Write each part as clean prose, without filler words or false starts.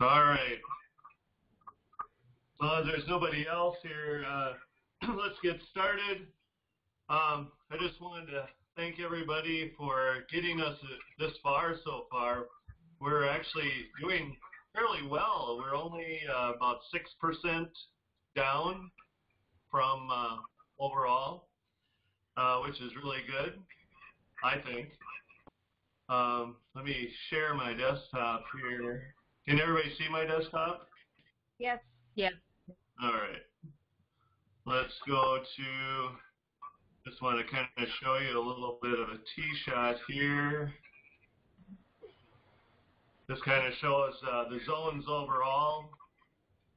All right. Well, there's nobody else here. Let's get started. I just wanted to thank everybody for getting us this far so far. We're actually doing fairly well. We're only about 6% down from overall, which is really good, I think. Let me share my desktop here. Can everybody see my desktop? Yes. Yes. All right. Let's go to, just want to kind of show you a little bit of a T-shot here. This kind of shows the zones overall.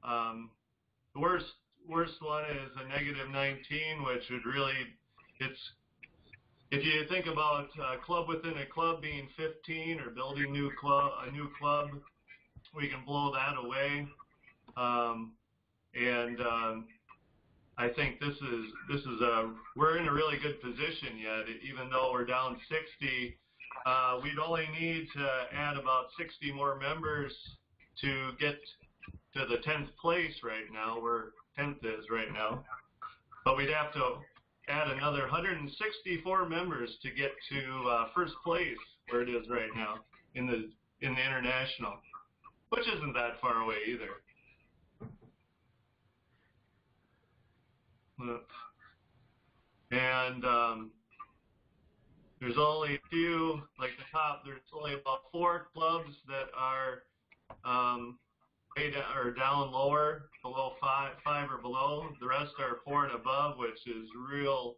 The worst one is a -19, which would really, if you think about a club within a club being 15 or building a new club, we can blow that away. I think this is we're in a really good position yet. Even though we're down 60, we'd only need to add about 60 more members to get to the 10th place right now, where 10th is right now. But we'd have to add another 164 members to get to first place, where it is right now in the international, which isn't that far away either. And there's only a few, like the top, there's only about 4 clubs that are down lower, below 5 or below. The rest are 4 and above, which is real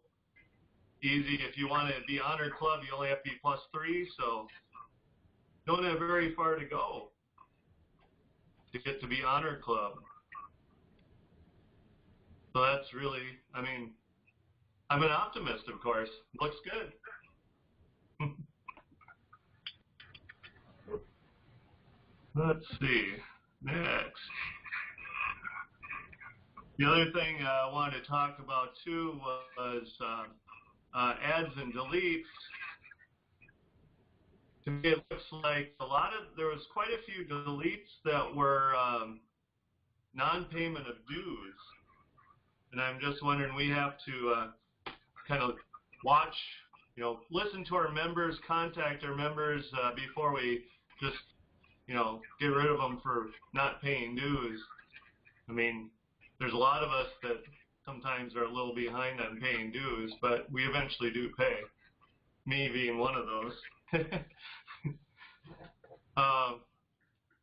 easy. If you want to be honor club, you only have to be +3, so don't have very far to go to get to be honor club. So that's really, I mean, I'm an optimist, of course. Looks good. Let's see. Next. The other thing I wanted to talk about, too, was adds and deletes. To me, it looks like there was quite a few deletes that were non-payment of dues. And I'm just wondering, we have to kind of watch, listen to our members, contact our members before we just, get rid of them for not paying dues. I mean, there's a lot of us that sometimes are a little behind on paying dues, but we eventually do pay, me being one of those.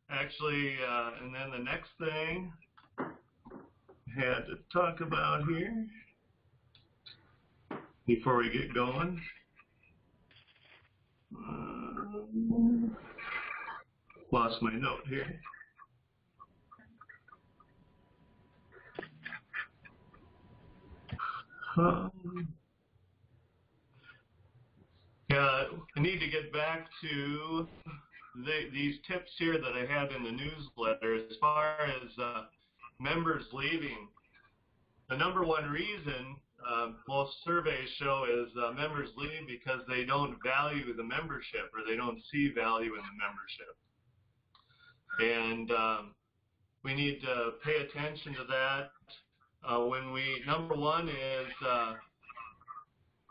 Actually, and then the next thing had to talk about here before we get going. Lost my note here. Yeah, I need to get back to these tips here that I had in the newsletter as far as members leaving. The number one reason most surveys show is members leave because they don't value the membership, or they don't see value in the membership. And we need to pay attention to that. Number one is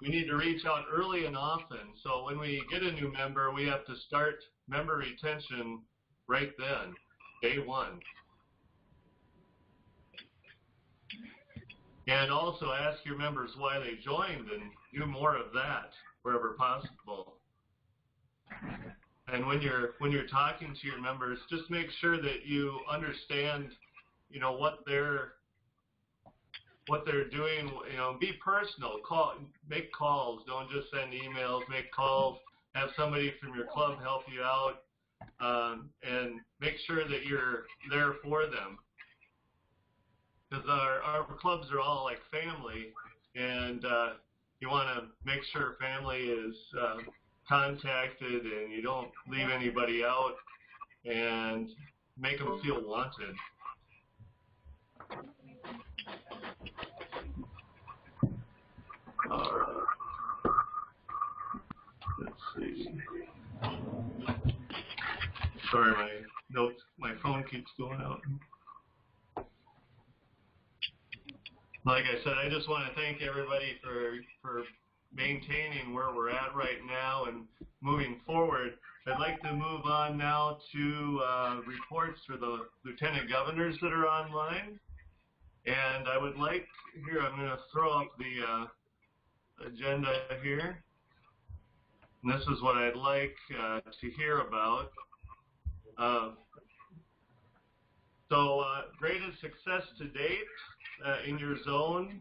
we need to reach out early and often. So when we get a new member, we have to start member retention right then, day one. And also ask your members why they joined and do more of that wherever possible. And when you're talking to your members, just make sure that you understand, what they're doing. Be personal. Make calls. Don't just send emails. Make calls. Have somebody from your club help you out, and make sure that you're there for them. Because our clubs are all like family, and you want to make sure family is contacted and you don't leave anybody out, and make them feel wanted. All right. Let's see. Sorry, my phone keeps going out. Like I said, I just want to thank everybody for maintaining where we're at right now and moving forward. I'd like to move on now to reports for the lieutenant governors that are online. And I would like, here, I'm going to throw up the agenda here. And this is what I'd like to hear about. Greatest success to date in your zone,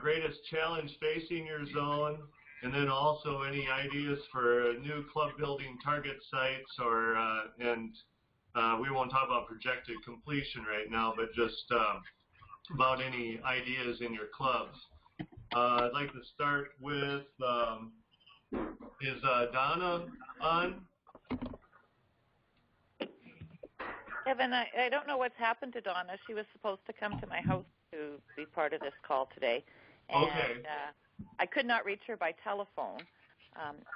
greatest challenge facing your zone, and then also any ideas for new club building target sites or, we won't talk about projected completion right now, but just about any ideas in your clubs. I'd like to start with, is Donna on? Kevin, I don't know what's happened to Donna. She was supposed to come to my house to be part of this call today. And, okay. I could not reach her by telephone.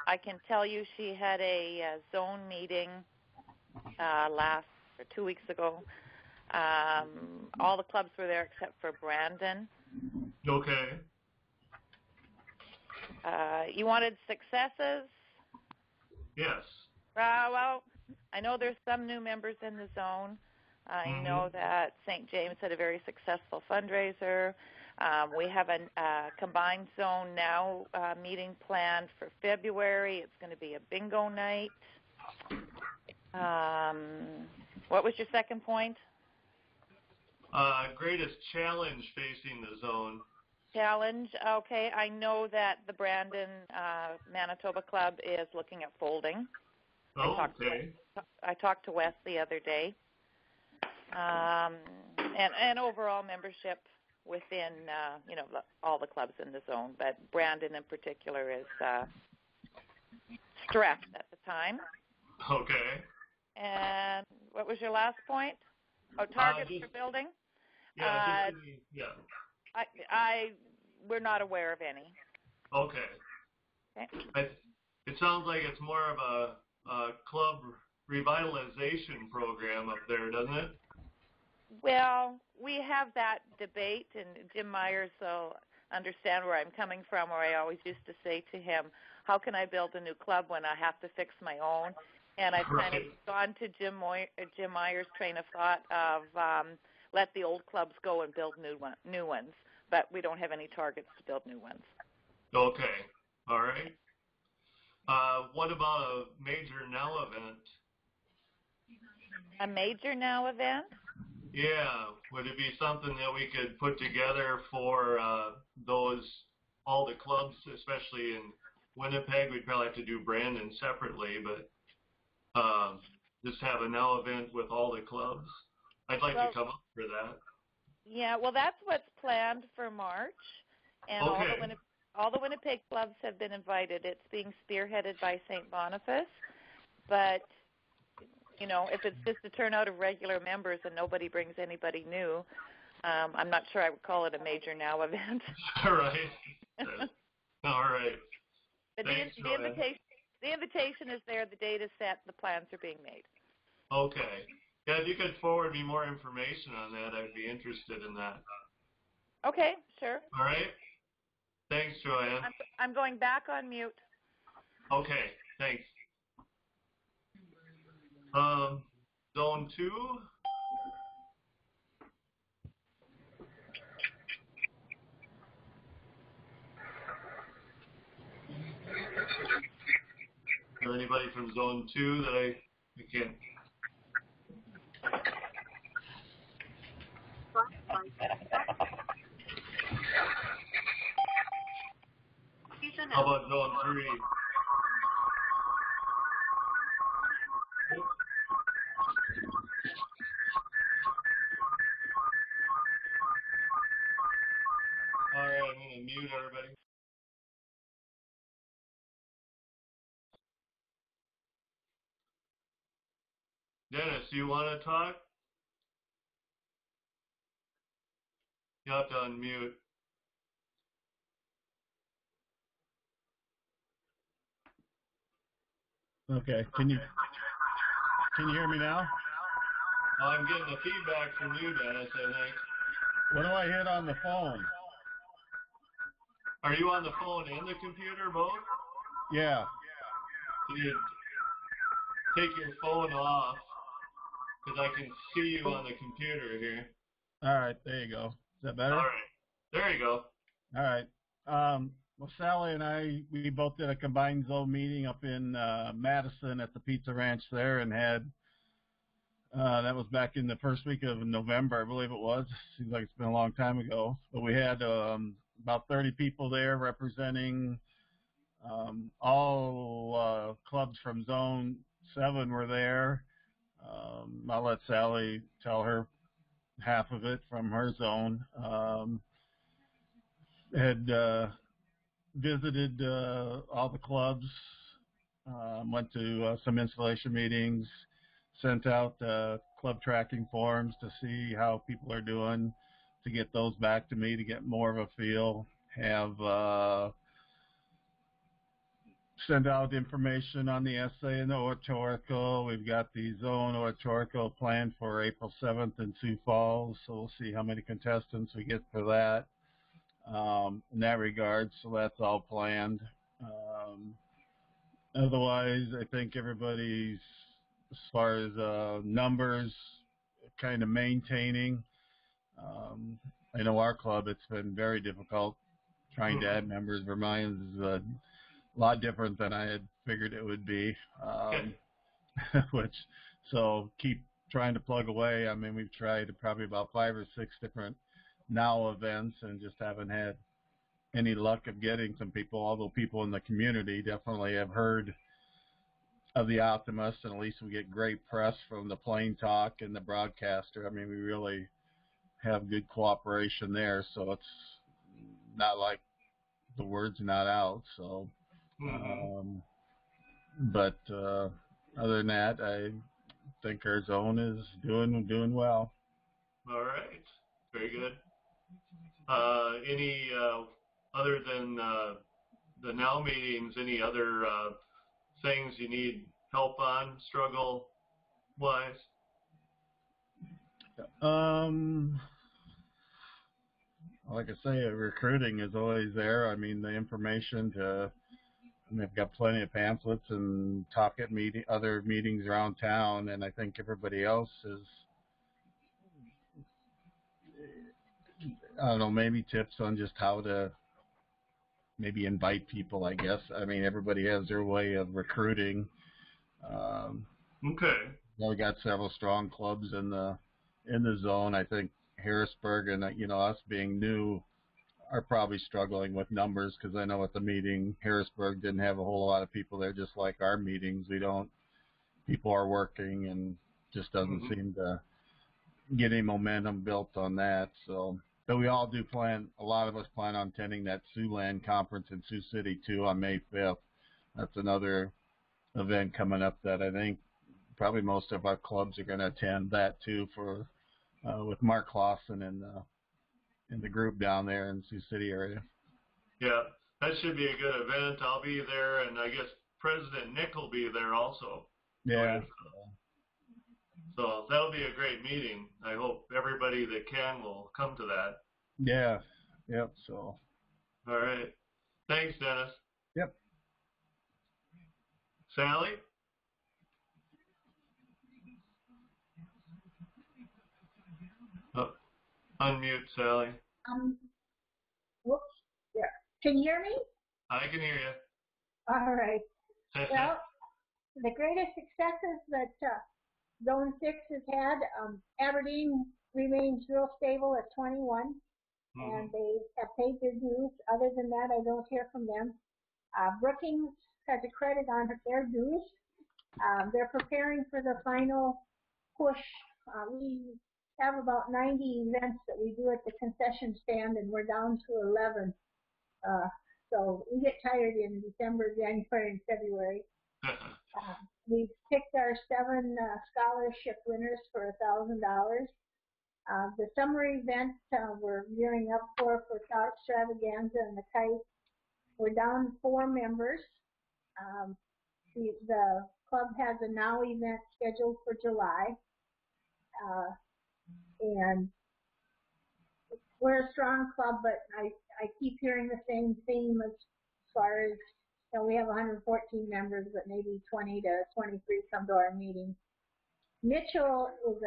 I can tell you she had a zone meeting 2 weeks ago. All the clubs were there except for Brandon. Okay. You wanted successes? Yes. Well, I know there's some new members in the zone. I know that St. James had a very successful fundraiser. We have a combined zone now meeting planned for February. It's going to be a bingo night. What was your second point? Greatest challenge facing the zone. Challenge. Okay, I know that the Brandon Manitoba Club is looking at folding. Okay. I talked to Wes the other day. And overall membership within, all the clubs in the zone, but Brandon in particular is stressed at the time. Okay. And what was your last point? Oh, targets for building? Yeah, We're not aware of any. Okay. It sounds like it's more of a club revitalization program up there, doesn't it? Well, we have that debate, and Jim Myers will understand where I'm coming from, where I always used to say to him, how can I build a new club when I have to fix my own? And I've kind of gone to Jim Myers' train of thought of let the old clubs go and build new ones, but we don't have any targets to build new ones. Okay. All right. What about a major now event? A major now event? Yeah. Would it be something that we could put together for all the clubs, especially in Winnipeg? We'd probably have to do Brandon separately, but just have a now event with all the clubs. I'd like to come up for that. Yeah, well, that's what's planned for March, and all the Winnipeg clubs have been invited. It's being spearheaded by St. Boniface, but if it's just a turnout of regular members and nobody brings anybody new, I'm not sure I would call it a major now event. All right. All right. But Thanks, the invitation is there. The date is set. The plans are being made. Okay. Yeah, if you could forward me more information on that, I'd be interested in that. Okay, sure. All right. Thanks, Joanne. I'm going back on mute. Okay, thanks. Zone 2. Is there anybody from Zone 2 that I can't? How about Zone 3? All right, I'm going to mute everybody. Dennis, you want to talk? You have to unmute. Okay. Can you hear me now? Well, I'm getting the feedback from you, Dennis, I think. What do I hit on the phone? Are you on the phone and the computer both? Yeah. So you take your phone off, because I can see you on the computer here. All right, there you go. Is that better? All right. There you go. All right. Well, Sally and we both did a combined zone meeting up in Madison at the Pizza Ranch there, and had that was back in the first week of November, I believe it was. Seems like it's been a long time ago. But we had about 30 people there representing all clubs from Zone 7 were there. I'll let Sally tell her half of it from her zone. Had visited all the clubs, went to some installation meetings, sent out club tracking forms to see how people are doing, to get those back to me to get more of a feel. Have send out information on the essay and the oratorical. We've got the zone oratorical planned for April 7th in Sioux Falls, so we'll see how many contestants we get for that in that regard. So that's all planned. Otherwise, I think everybody's, as far as numbers, kind of maintaining. I know our club, it's been very difficult trying to add members. Vermont is a lot different than I had figured it would be, so keep trying to plug away. I mean, we've tried probably about 5 or 6 different now events and just haven't had any luck of getting some people, although people in the community definitely have heard of the Optimist, and at least we get great press from the Plain Talk and the broadcaster. I mean, we really have good cooperation there, so it's not like the word's not out. So, but other than that, I think our zone is doing well. All right, very good. Any other than the now meetings, any other things you need help on, struggle wise? Like I say, recruiting is always there. I mean, the information I've got plenty of pamphlets and talk at other meetings around town, and I think everybody else is, I don't know, maybe tips on just how to maybe invite people, I guess. I mean, everybody has their way of recruiting. Okay. We got several strong clubs in the zone. I think Harrisburg and us being new are probably struggling with numbers, because I know at the meeting Harrisburg didn't have a whole lot of people there, just like our meetings. People are working and just doesn't seem to get any momentum built on that. So, but we all do plan, a lot of us plan on attending that Siouxland conference in Sioux City too on May 5th. That's another event coming up that I think probably most of our clubs are going to attend that too, for with Mark Clausen in the group down there in Sioux City area. Yeah, that should be a good event. I'll be there, and I guess President Nick will be there also. Yeah. So that'll be a great meeting. I hope everybody that can will come to that. Yeah. Yep. So. All right. Thanks, Dennis. Yep. Sally? Oh, unmute, Sally. Whoops, there. Can you hear me? I can hear you. All right. Well, the greatest successes that Zone 6 has had, Aberdeen remains real stable at 21, and they have paid their dues. Other than that, I don't hear from them. Brookings has a credit on their dues. They're preparing for the final push. We have about 90 events that we do at the concession stand, and we're down to 11. So we get tired in December, January, and February. We've picked our 7 scholarship winners for $1,000. The summer event we're gearing up for Cow Extravaganza and the Kite. We're down 4 members. The club has a now event scheduled for July. and we're a strong club, but I keep hearing the same theme as far as, we have 114 members, but maybe 20 to 23 come to our meeting. Mitchell is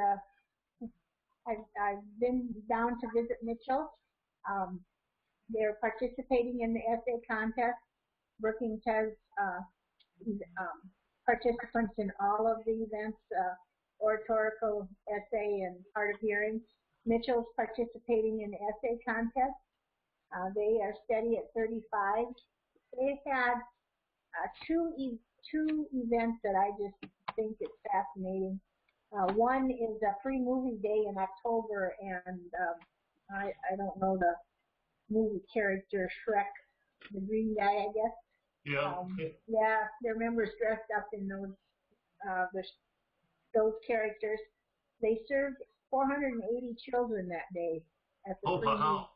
I've been down to visit Mitchell. They're participating in the essay contest. Brookings has participants in all of the events, oratorical, essay, and hard of hearing. Mitchell's participating in the essay contest. They are steady at 35. They've had two events that I just think is fascinating. One is a free movie day in October, and I don't know the movie character, Shrek, the green guy, I guess. Yeah. Yeah, their members dressed up in those characters. They served 480 children that day at the free movie.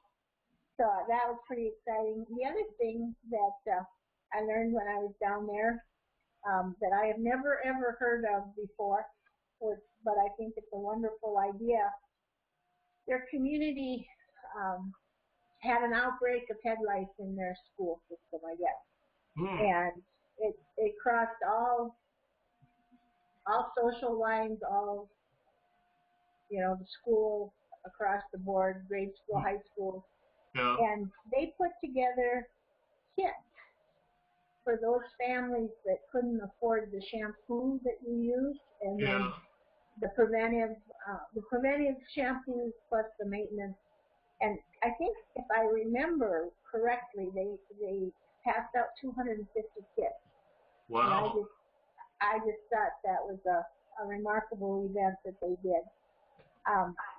So that was pretty exciting. The other thing that I learned when I was down there that I have never ever heard of before, but I think it's a wonderful idea. Their community had an outbreak of head lice in their school system, I guess. And it crossed all social lines, all, the school across the board, grade school, high school. Yeah. And they put together kits for those families that couldn't afford the shampoo that you used, and then the preventive shampoos plus the maintenance. And I think, if I remember correctly, they passed out 250 kits. Wow. And I just thought that was a remarkable event that they did.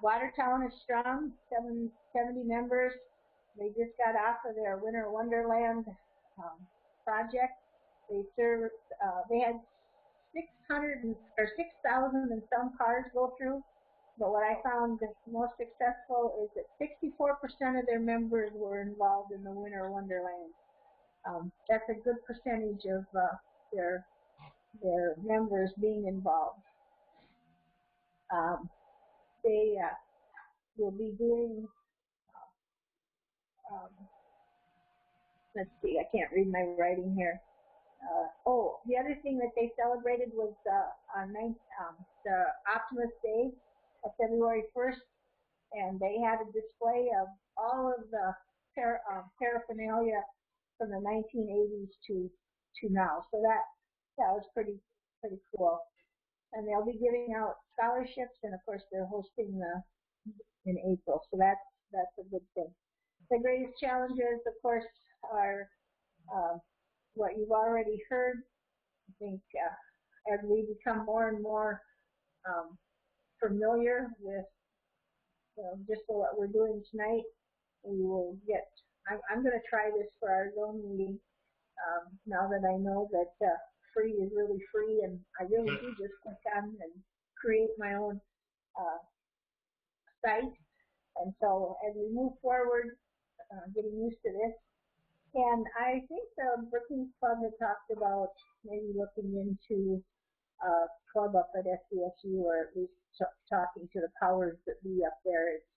Watertown is strong, 70 members. They just got off of their Winter Wonderland project. They served. They had 6,000 and some cars go through. But what I found most successful is that 64% of their members were involved in the Winter Wonderland. That's a good percentage of their members being involved. They will be doing. Let's see, I can't read my writing here. The other thing that they celebrated was the Optimist Day of February 1st, and they had a display of all of the paraphernalia from the 1980s to now. So that was pretty cool. And they'll be giving out scholarships, and of course they're hosting in April. So that's a good thing. The greatest challenges, of course, are what you've already heard. I think as we become more and more familiar with just what we're doing tonight, we will get. I'm going to try this for our zone meeting now that I know that free is really free, and I really do just click on and create my own site. And so as we move forward, getting used to this. And I think the Brookings Club had talked about maybe looking into a club up at SDSU, or at least talking to the powers that be up there. It's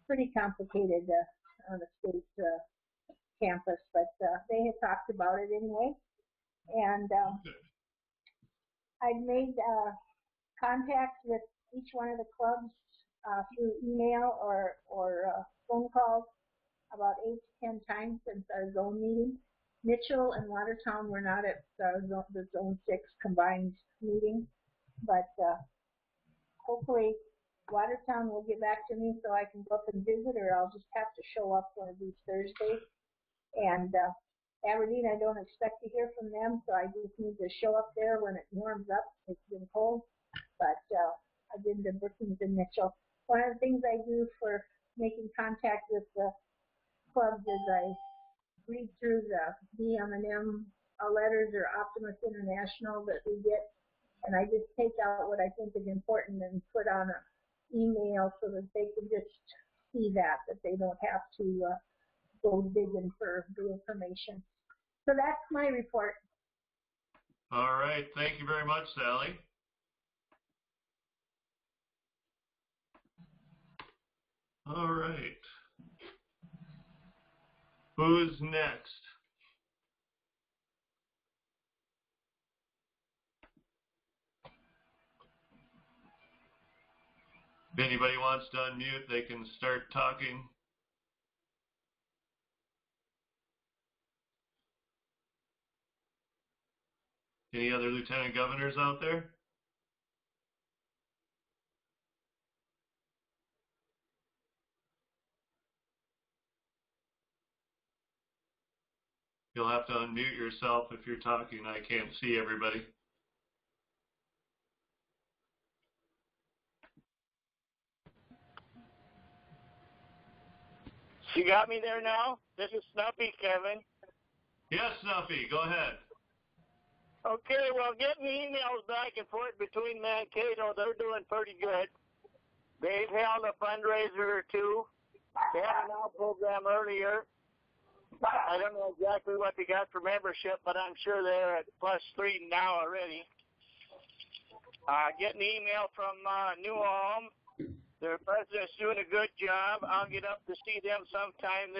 pretty complicated on a state campus, but they had talked about it anyway. And I'd made contact with each one of the clubs through email or phone calls about 8 to 10 times since our zone meeting. Mitchell and Watertown were not at the Zone 6 combined meeting, but hopefully Watertown will get back to me so I can go up and visit, or I'll just have to show up one of these Thursdays. And Aberdeen, I don't expect to hear from them, so I just need to show up there when it warms up. It's been cold, but I've been to Brookings and Mitchell. One of the things I do for making contact with the clubs is I read through the DMM letters or Optimist International that we get, and I just take out what I think is important and put on an email so that they can just see that they don't have to go digging for the information. So that's my report. All right. Thank you very much, Sally. All right. Who's next? If anybody wants to unmute, they can start talking. Any other lieutenant governors out there? You'll have to unmute yourself if you're talking. I can't see everybody. You got me there now? This is Snuffy, Kevin. Yes, Snuffy, go ahead. Okay, well, getting emails back and forth between Mankato, they're doing pretty good. They've held a fundraiser or two. They had an out program earlier. I don't know exactly what they got for membership, but I'm sure they're at +3 now already. Getting an email from New Ulm. Their president's doing a good job. I'll get up to see them sometime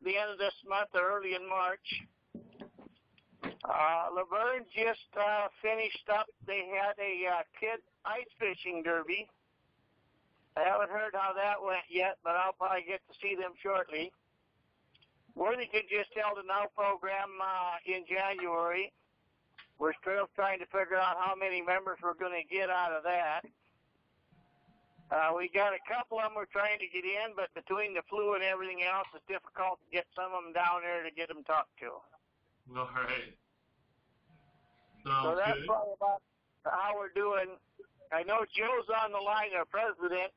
the end of this month or early in March. Laverne just finished up. They had a kid ice fishing derby. I haven't heard how that went yet, but I'll probably get to see them shortly. Worthington just held a now program in January. We're still trying to figure out how many members we're going to get out of that. We got a couple of them we're trying to get in, but between the flu and everything else, it's difficult to get some of them down there to get them talked to. All right. So that's good. probably about how we're doing. I know Joe's on the line, our president,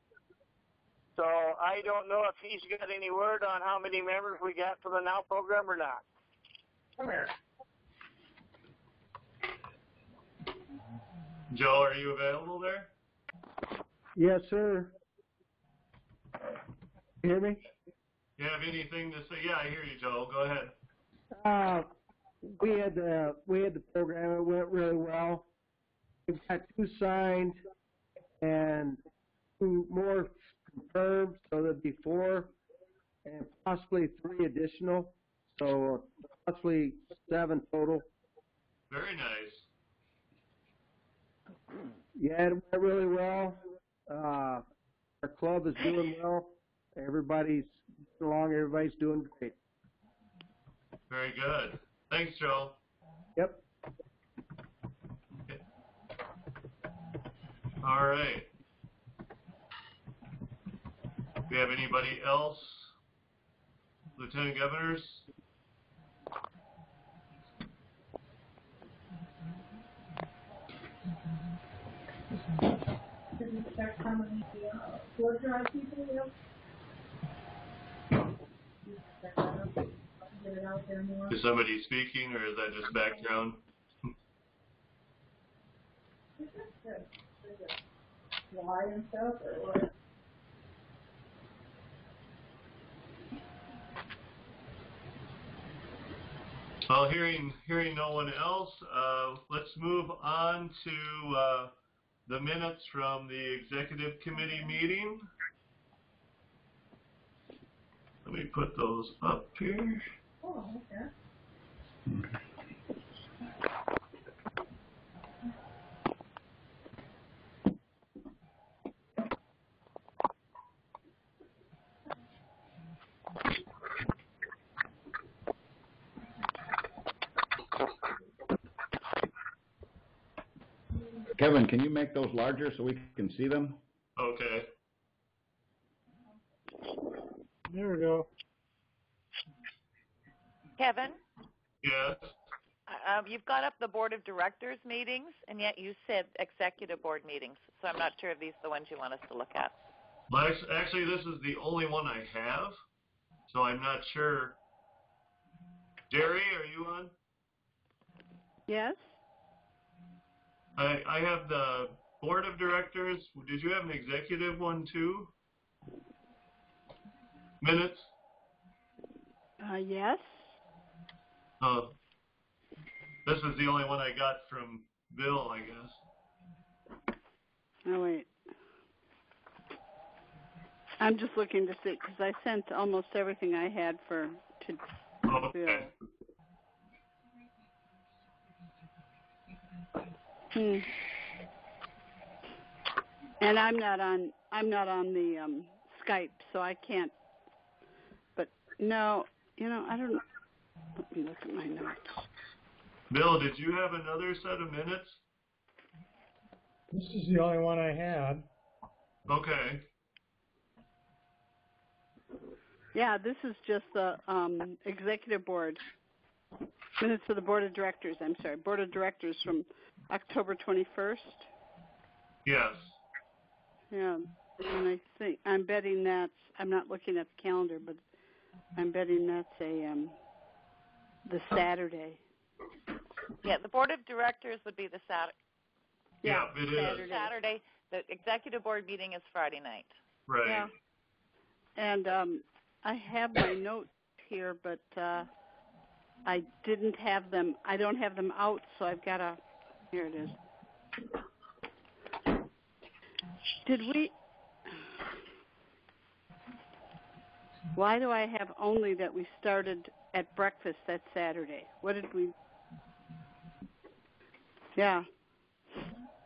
so I don't know if he's got any word on how many members we got for the now program or not. Come here. Joe, are you available there? Yes, sir. You hear me? You have anything to say? Yeah, I hear you, Joe. Go ahead. We had the program. It went really well. We've got 2 signed and 2 more confirmed, so there'll be 4 and possibly 3 additional, so possibly 7 total. Very nice. Yeah, it went really well. Our club is doing well. Everybody's getting along. Everybody's doing great. Very good. Thanks, Joe. Yep. Okay. All right. Do we have anybody else? Lieutenant Governors? Does it affect how many blood drive people you have? Get it out there more. Is somebody speaking, or is that just background? Is it fly and stuff, or what? Well, hearing no one else, let's move on to the minutes from the executive committee meeting. Let me put those up here. Oh, okay. Kevin, can you make those larger so we can see them? Okay. There we go. Kevin, Yes. you've got up the board of directors meetings, and yet you said executive board meetings. So I'm not sure if these are the ones you want us to look at. Well, actually, this is the only one I have, so I'm not sure. Jerry, are you on? Yes. I have the board of directors. Did you have an executive one too? Minutes? Yes. This is the only one I got from Bill, I guess. Oh, wait. I'm just looking to see, because I sent almost everything I had to Bill. And I'm not on the Skype, so I can't. But no, I don't. Let me look at my notes. Bill, did you have another set of minutes? This is the only one I had. Okay. Yeah, this is just the executive board minutes of the board of directors. I'm sorry, board of directors from October 21st. Yes. Yeah, and I think I'm betting that's. I'm not looking at the calendar, but I'm betting that's the Saturday. Yeah, the board of directors would be the Saturday. Yeah, it is. Saturday. The executive board meeting is Friday night. Right. Yeah. And I have my notes here, but I didn't have them. I don't have them out, so I've got to. Here it is. Did we? Why do I have only that we started at breakfast that Saturday? What did we? Yeah.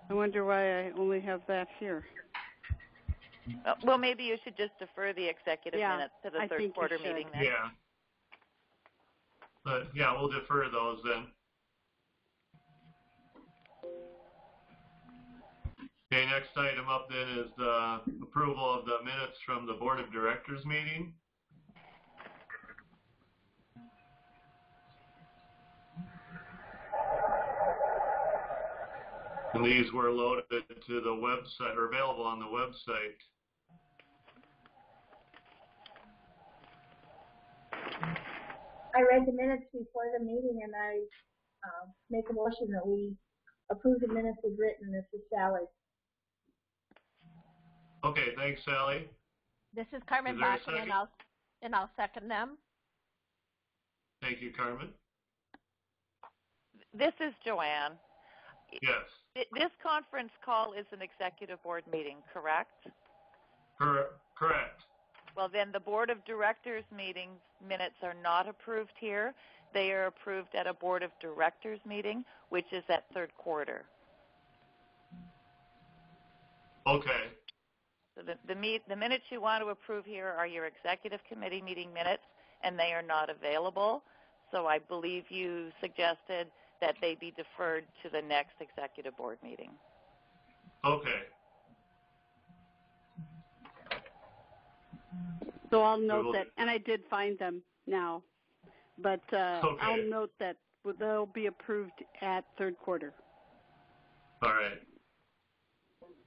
I wonder why I only have that here. Well, maybe you should just defer the executive minutes to the third quarter meeting then. Yeah. But yeah, we'll defer those then. Okay, next item up then is the approval of the minutes from the board of directors meeting. And these were loaded to the website, or available on the website. I read the minutes before the meeting, and I make a motion that we approve the minutes as written. This is Sally. Okay, thanks, Sally. This is Carmen Bachman, and I'll second them. Thank you, Carmen. This is Joanne. Yes. This conference call is an executive board meeting, correct? Correct. Well, then the board of directors meeting minutes are not approved here. They are approved at a board of directors meeting, which is at third quarter. Okay. So the minutes you want to approve here are your executive committee meeting minutes, and they are not available. So I believe you suggested that they be deferred to the next executive board meeting. Okay. So I'll note that, and I did find them now, but I'll note that they'll be approved at third quarter. All right.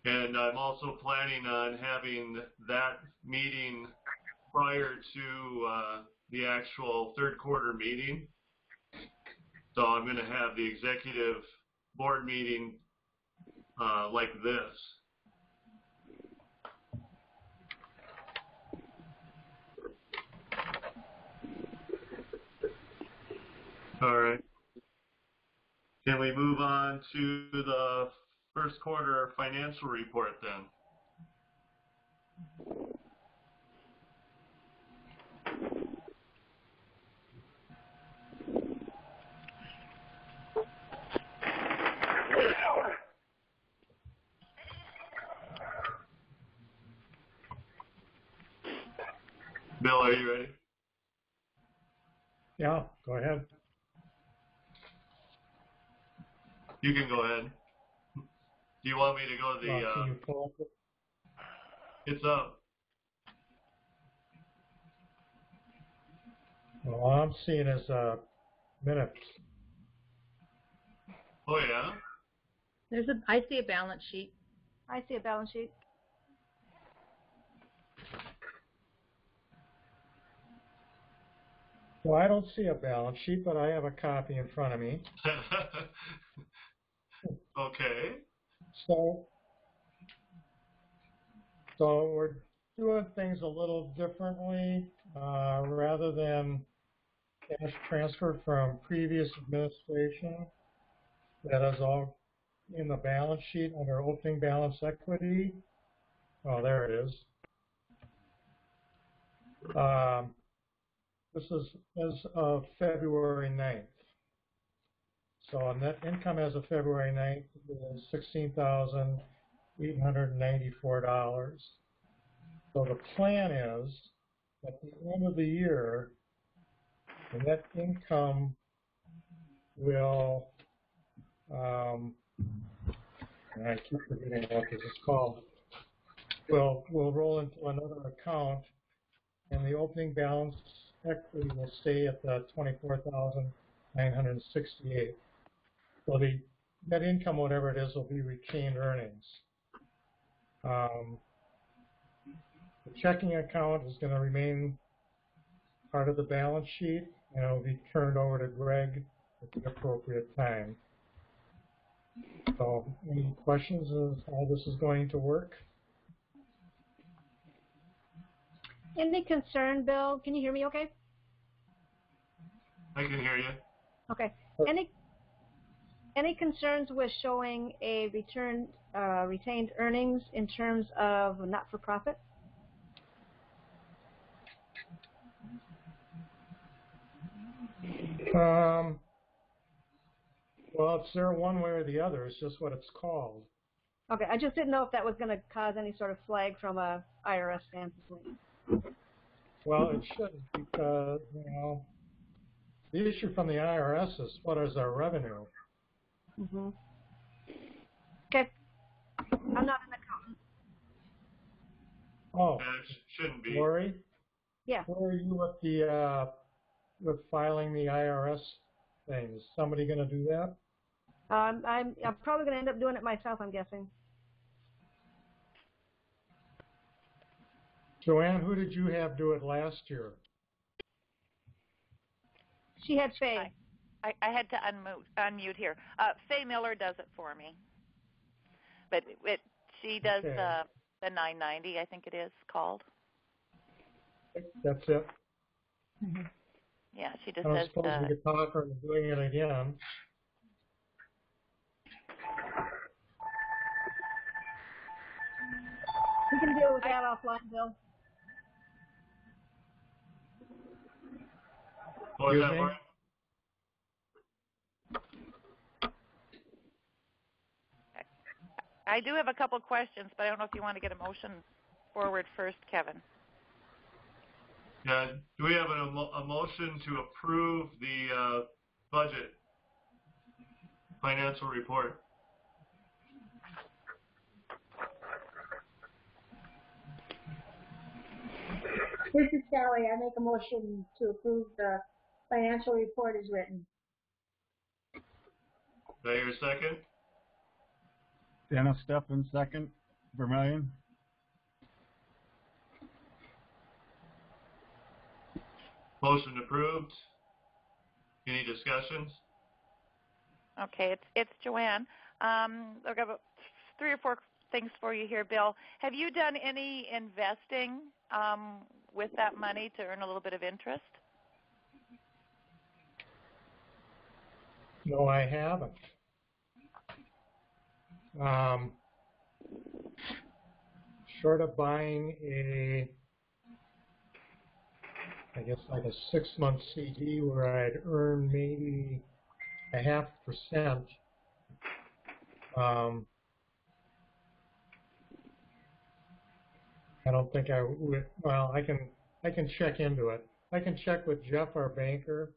And I'm also planning on having that meeting prior to the actual third quarter meeting. So I'm going to have the executive board meeting like this. All right. Can we move on to the first quarter financial report then? Bill, are you ready? Yeah, go ahead. You can go ahead. Do you want me to go to the... Can you pull up? It's up. Well, all I'm seeing is minutes. Oh, yeah? I see a balance sheet. I see a balance sheet. Well, I don't see a balance sheet, but I have a copy in front of me. Okay. So we're doing things a little differently. Rather than cash transfer from previous administration, that is all in the balance sheet under opening balance equity. Oh, there it is. This is as of February 9th. So net income as of February 9th is $16,894. So the plan is, at the end of the year, the net income will, and I keep forgetting what this is called, will roll into another account, and the opening balance equity will stay at the $24,968. So the net income, whatever it is, will be retained earnings. The checking account is going to remain part of the balance sheet, and it will be turned over to Greg at the appropriate time. So, any questions of how this is going to work? Any concern, Bill? Can you hear me okay? I can hear you. Okay. Any concerns with showing a retained earnings in terms of not-for-profit? Well, it's there one way or the other. It's just what it's called. Okay, I just didn't know if that was going to cause any sort of flag from a IRS standpoint. Well, it shouldn't, because, you know, the issue from the IRS is what is our revenue. Mm-hmm. Okay. I'm not an accountant. Oh, It shouldn't be. Lori? Yeah. Where are you with the with filing the IRS thing? Is somebody going to do that? I'm probably going to end up doing it myself, I'm guessing. Joanne, who did you have do it last year? She had Faye. I had to unmute here. Faye Miller does it for me, but she does the 990, I think it is called. That's it. Mm-hmm. Yeah, she just I don't does. suppose we could talk her into doing it again. We can deal with that offline, Bill. What was that, Lori? I do have a couple questions, but I don't know if you want to get a motion forward first, Kevin. Yeah, do we have a motion to approve the budget financial report? This is Sally. I make a motion to approve the financial report as written. Is that your second? Dennis Steffen, second. Vermillion. Motion approved. Any discussions? Okay, it's Joanne. I've got about 3 or 4 things for you here, Bill. Have you done any investing with that money to earn a little bit of interest? No, I haven't. Short of buying I guess like a 6-month CD where I'd earn maybe 0.5%. I don't think I would. Well, I can check into it. I can check with Jeff, our banker,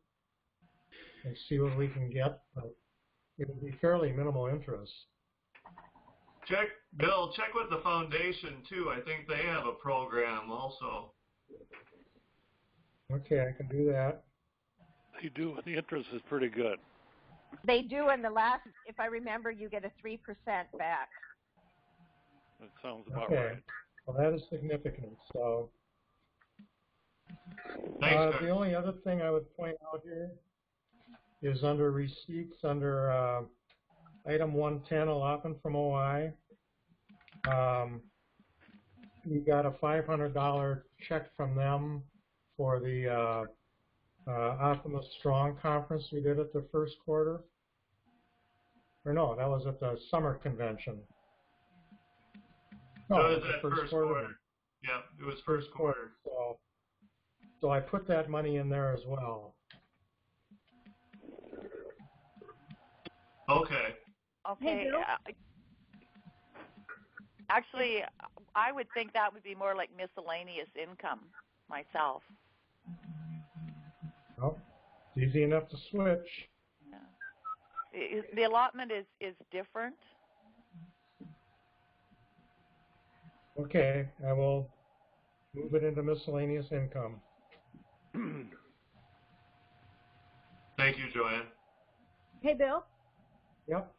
and see what we can get, but it would be fairly minimal interest. Bill, check with the foundation too. I think they have a program also. Okay, I can do that. They do. The interest is pretty good. They do, and the last, if I remember, you get a 3% back. That sounds about right. Well, that is significant. So, Thanks, the only other thing I would point out here is under receipts, under item 110, allotment from OI. We got a $500 check from them for the Optimus Strong conference we did at the first quarter. Or no, that was at the summer convention. No, it was at first quarter. Yeah, it was first quarter. So So I put that money in there as well. Okay. Hey, Bill? Actually, I would think that would be more like miscellaneous income myself. Well, it's easy enough to switch. Yeah. The allotment is different. Okay, I will move it into miscellaneous income. Thank you, Joanne. Hey, Bill? Yep.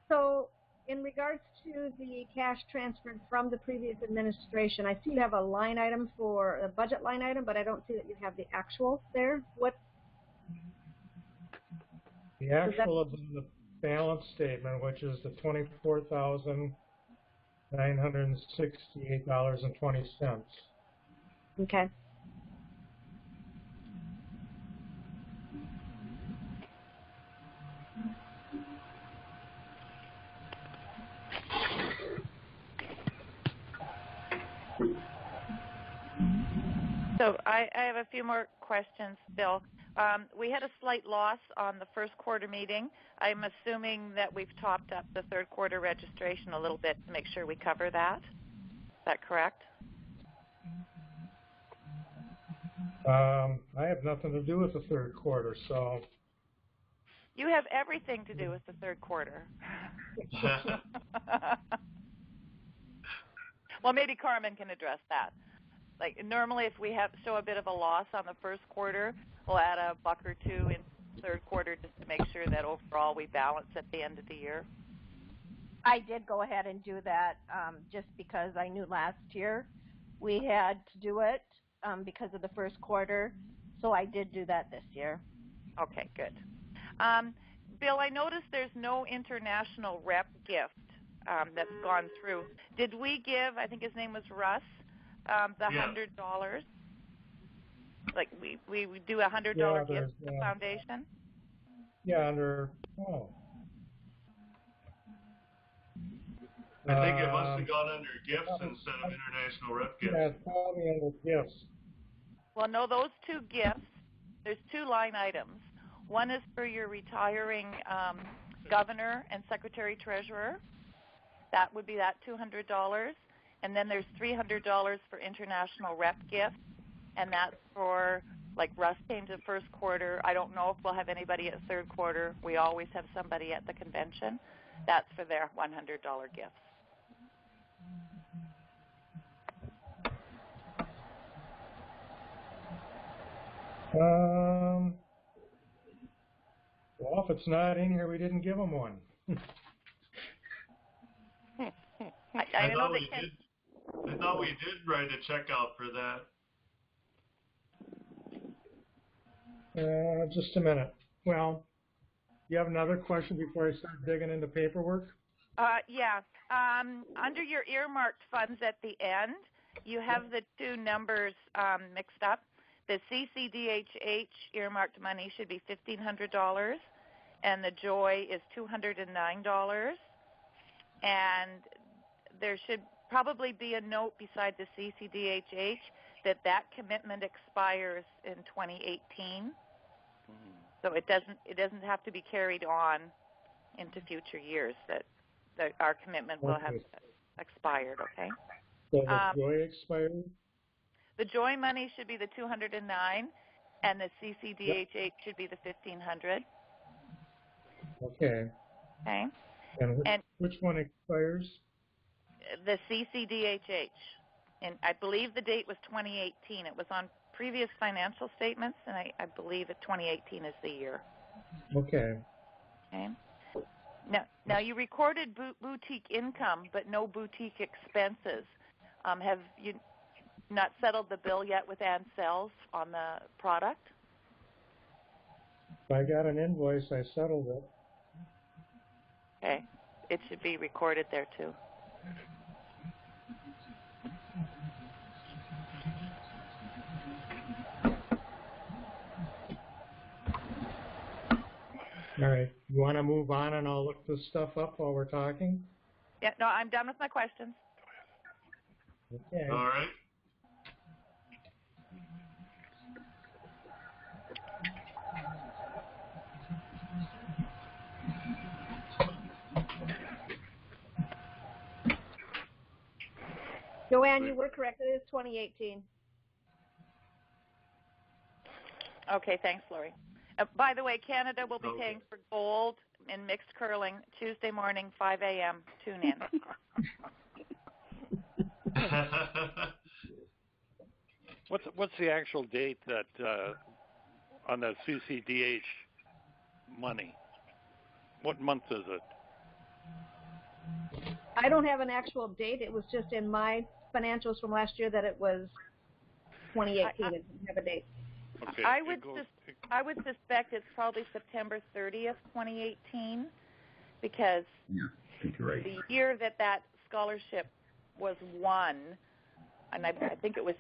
So in regards to the cash transferred from the previous administration, I see you have a line item for a budget line item, but I don't see that you have the actual there. What? The actual is in the balance statement, which is the $24,968.20. Okay. So I have a few more questions, Bill. We had a slight loss on the first quarter meeting. I'm assuming that we've topped up the third quarter registration a little bit to make sure we cover that. Is that correct? I have nothing to do with the third quarter, so. You have everything to do with the third quarter. Well, maybe Carmen can address that. Like normally, if we show a bit of a loss on the first quarter, we'll add $1 or $2 in the third quarter just to make sure that overall we balance at the end of the year. I did go ahead and do that just because I knew last year we had to do it because of the first quarter. So I did do that this year. Okay, good. Bill, I noticed there's no international rep gift that's gone through. Did we give, I think his name was Russ, the $100? Like we do a $100 gift to the foundation? Yeah, I think it must have gone under gifts instead of international rep gifts. Yeah, it's probably under gifts. Well, no, those two gifts, there's two line items. One is for your retiring governor and secretary treasurer. That would be that $200. And then there's $300 for international rep gifts, and that's for, like Russ came to first quarter. I don't know if we'll have anybody at third quarter. We always have somebody at the convention. That's for their $100 gifts. Well, if it's not in here, we didn't give them one. I know they can. I thought we did write a check out for that. Just a minute. Well, you have another question before I start digging into paperwork? Yeah. Under your earmarked funds at the end, you have the two numbers mixed up. The CCDHH earmarked money should be $1,500, and the Joy is $209. And there should probably be a note beside the CCDHH that commitment expires in 2018. So it doesn't have to be carried on into future years. That our commitment will have expired. Okay. So the Joy expired? The Joy money should be the $209, and the CCDHH should be the $1,500. Okay. Okay. And which one expires? The CCDHH, and I believe the date was 2018. It was on previous financial statements, and I believe that 2018 is the year. Okay. Okay. Now you recorded boutique income, but no boutique expenses. Have you not settled the bill yet with Ansell's on the product? If I got an invoice, I settled it. Okay. It should be recorded there too. All right. You want to move on and I'll look this stuff up while we're talking? Yeah, no, I'm done with my questions. Okay. All right. Joanne, you were correct. It is 2018. Okay, thanks, Lori. By the way, Canada will be paying for gold in mixed curling Tuesday morning, 5 a.m. Tune in. What's the actual date that on the CCDH money? What month is it? I don't have an actual date. It was just in my financials from last year that it was 2018. It didn't have a date. Okay. I would suspect it's probably September 30th, 2018, because the year that scholarship was won, and I think it was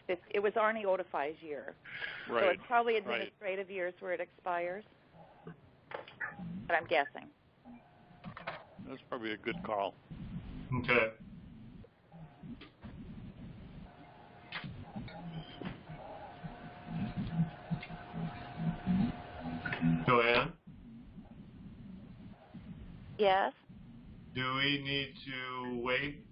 Arnie Odify's year. Right. So it's probably administrative years where it expires. But I'm guessing. That's probably a good call. Okay. Joanne? Yes? Do we need to wait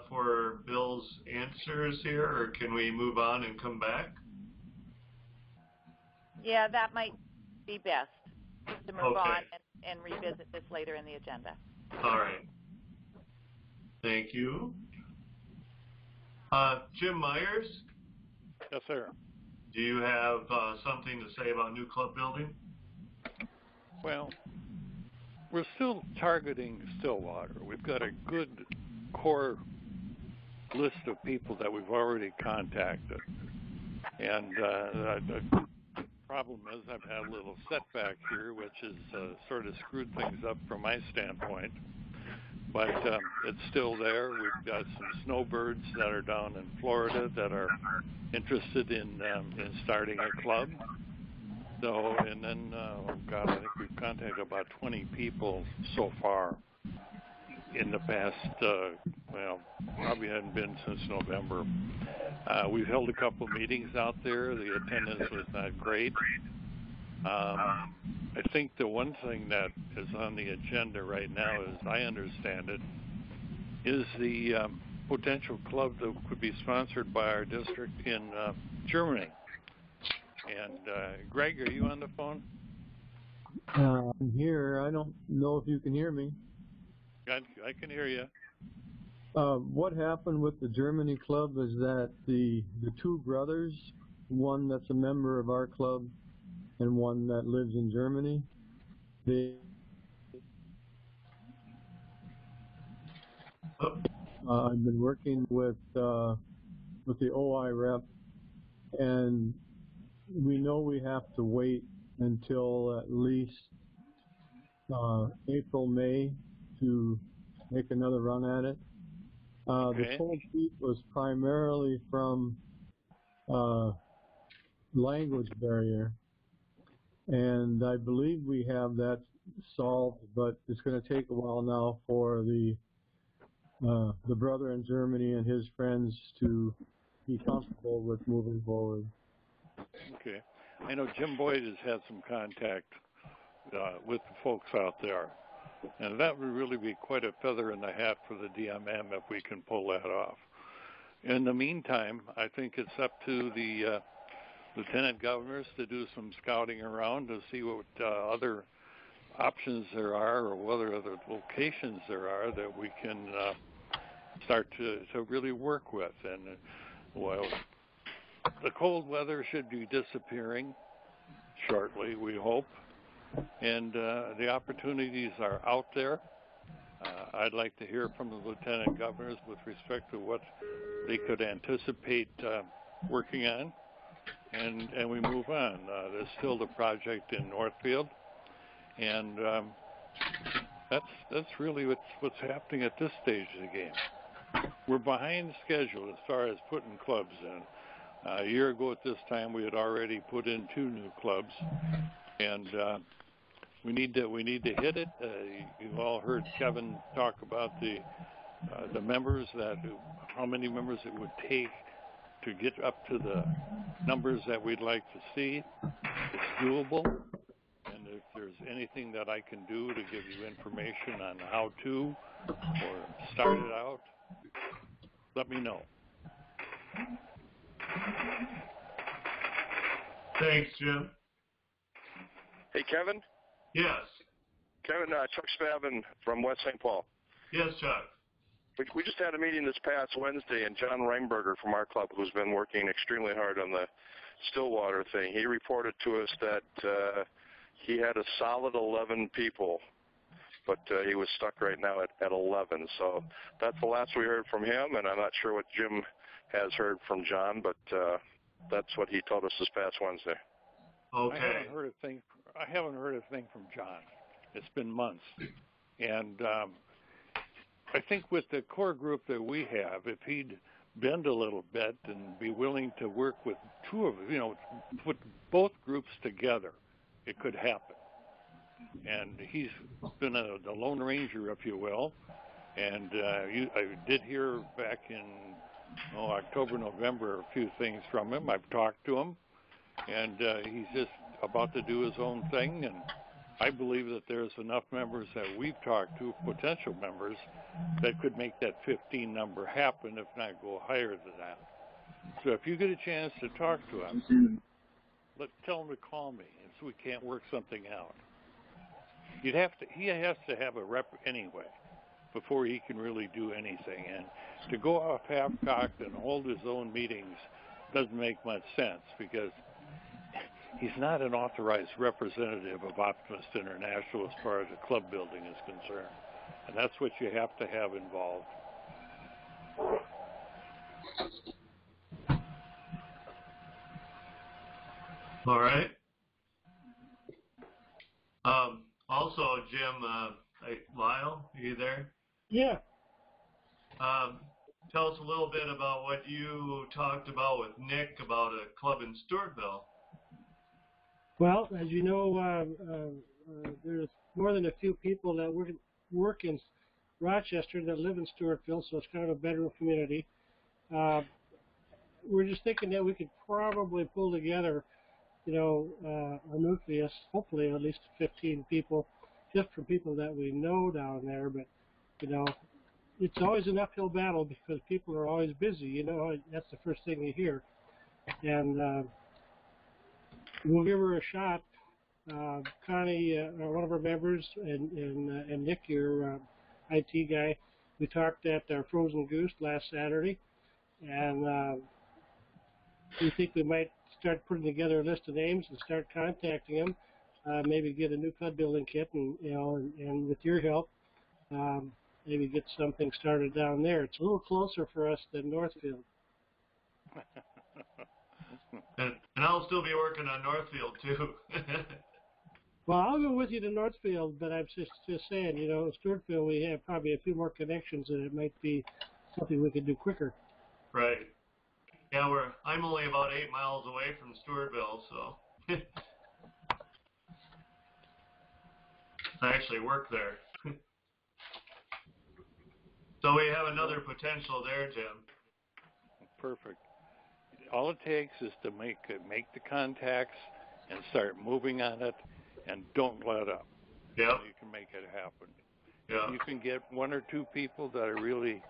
for Bill's answers here, or can we move on and come back? Yeah, that might be best, to move on and revisit this later in the agenda. All right. Thank you. Jim Myers? Yes, sir. Do you have something to say about new club building? Well, we're still targeting Stillwater. We've got a good core list of people that we've already contacted. And the problem is I've had a little setback here, which has sort of screwed things up from my standpoint. But it's still there. We've got some snowbirds that are down in Florida that are interested in starting a club. So, and then, I think we've contacted about 20 people so far in the past, probably hadn't been since November. We've held a couple meetings out there. The attendance was not great. I think the one thing that is on the agenda right now, as I understand it, is the potential club that could be sponsored by our district in Germany. And Greg, are you on the phone? I'm here. I don't know if you can hear me. I can hear you. What happened with the Germany club is that the two brothers, one that's a member of our club and one that lives in Germany, I've been working with the OI rep, and we know we have to wait until at least April, May to make another run at it. The cold feet was primarily from language barrier, and I believe we have that solved, but it's going to take a while now for the brother in Germany and his friends to be comfortable with moving forward. Okay. I know Jim Boyd has had some contact with the folks out there, and that would really be quite a feather in the hat for the DMM if we can pull that off. In the meantime, I think it's up to the lieutenant governors to do some scouting around to see what other options there are or what other locations there are that we can start to really work with. And, the cold weather should be disappearing shortly, we hope, and the opportunities are out there. I'd like to hear from the lieutenant governors with respect to what they could anticipate working on, and we move on. There's still the project in Northfield, and that's really what's happening at this stage of the game. We're behind schedule as far as putting clubs in. A year ago at this time, we had already put in 2 new clubs, and we need to hit it. You all heard Kevin talk about the members, how many members it would take to get up to the numbers that we'd like to see. It's doable, and if there's anything that I can do to give you information on how to or start it out, let me know. Thanks, Jim. Hey, Kevin? Yes. Kevin, Chuck Spavin from West St. Paul. Yes, Chuck. We just had a meeting this past Wednesday, and John Reinberger from our club, who's been working extremely hard on the Stillwater thing, he reported to us that he had a solid 11 people, but he was stuck right now at 11. So that's the last we heard from him, and I'm not sure what Jim has heard from John, but that's what he told us this past Wednesday. Okay. I haven't heard a thing from John. It's been months. And I think with the core group that we have, if he'd bend a little bit and be willing to work with put both groups together, it could happen. And he's been the Lone Ranger, if you will. And I did hear back in October, November, a few things from him. I've talked to him, and he's just about to do his own thing. And I believe that there's enough members that we've talked to, potential members, that could make that 15 number happen, if not go higher than that. So if you get a chance to talk to him, tell him to call me, and so we can't work something out. He has to have a rep anyway before he can really do anything. And to go off half-cocked and hold his own meetings doesn't make much sense, because he's not an authorized representative of Optimist International as far as the club building is concerned. And that's what you have to have involved. All right. Also, Jim, Lyle, are you there? Yeah. Tell us a little bit about what you talked about with Nick about a club in Stewartville. Well, as you know, there's more than a few people that work in Rochester that live in Stewartville, so it's kind of a bedroom community. We're just thinking that we could probably pull together, a nucleus, hopefully at least 15 people, just for people that we know down there. But, it's always an uphill battle because people are always busy. That's the first thing you hear. And we'll give her a shot. Connie, one of our members, and Nick, your IT guy, we talked at our Frozen Goose last Saturday, and we think we might start putting together a list of names and start contacting them. Maybe get a new club building kit, and with your help, maybe get something started down there. It's a little closer for us than Northfield. And I'll still be working on Northfield, too. Well, I'll go with you to Northfield, but I'm just saying, Stewartville, we have probably a few more connections, and it might be something we could do quicker. Right. Yeah, I'm only about 8 miles away from Stewartville, so I actually work there. So we have another potential there, Jim. Perfect. All it takes is to make the contacts and start moving on it, and don't let up. Yeah. You can make it happen. Yeah. If you can get one or two people that are really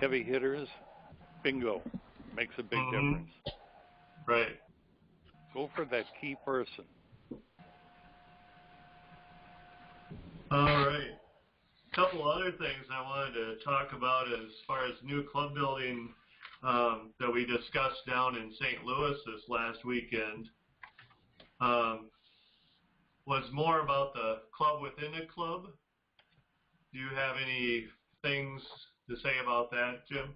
heavy hitters, bingo. Makes a big difference. Right. Go for that key person. All right. A couple other things I wanted to talk about as far as new club building that we discussed down in St. Louis this last weekend was more about the club within a club. Do you have any things to say about that, Jim?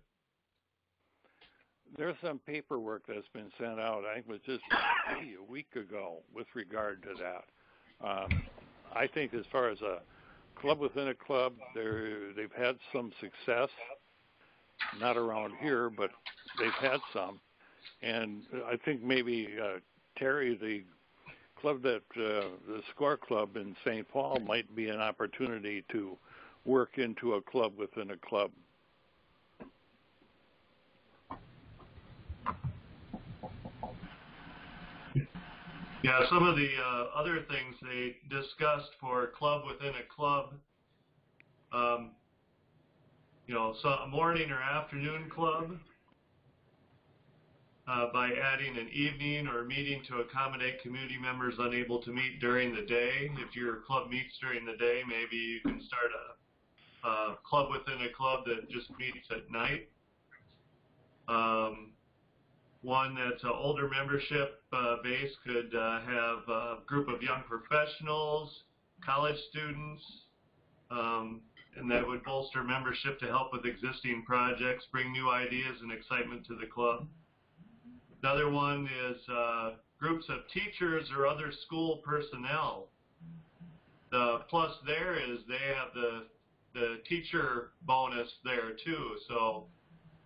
There's some paperwork that's been sent out. I think it was just a week ago with regard to that. I think as far as a club within a club, they've had some success. Not around here, but they've had some. And I think maybe Terry, the club the Score Club in St. Paul, might be an opportunity to work into a club within a club. Yeah, some of the other things they discussed for club within a club, so a morning or afternoon club, by adding an evening or meeting to accommodate community members unable to meet during the day. If your club meets during the day, maybe you can start a club within a club that just meets at night. One that's an older membership base could have a group of young professionals, college students, and that would bolster membership to help with existing projects, bring new ideas and excitement to the club. Another one is groups of teachers or other school personnel. The plus there is they have the teacher bonus there too. So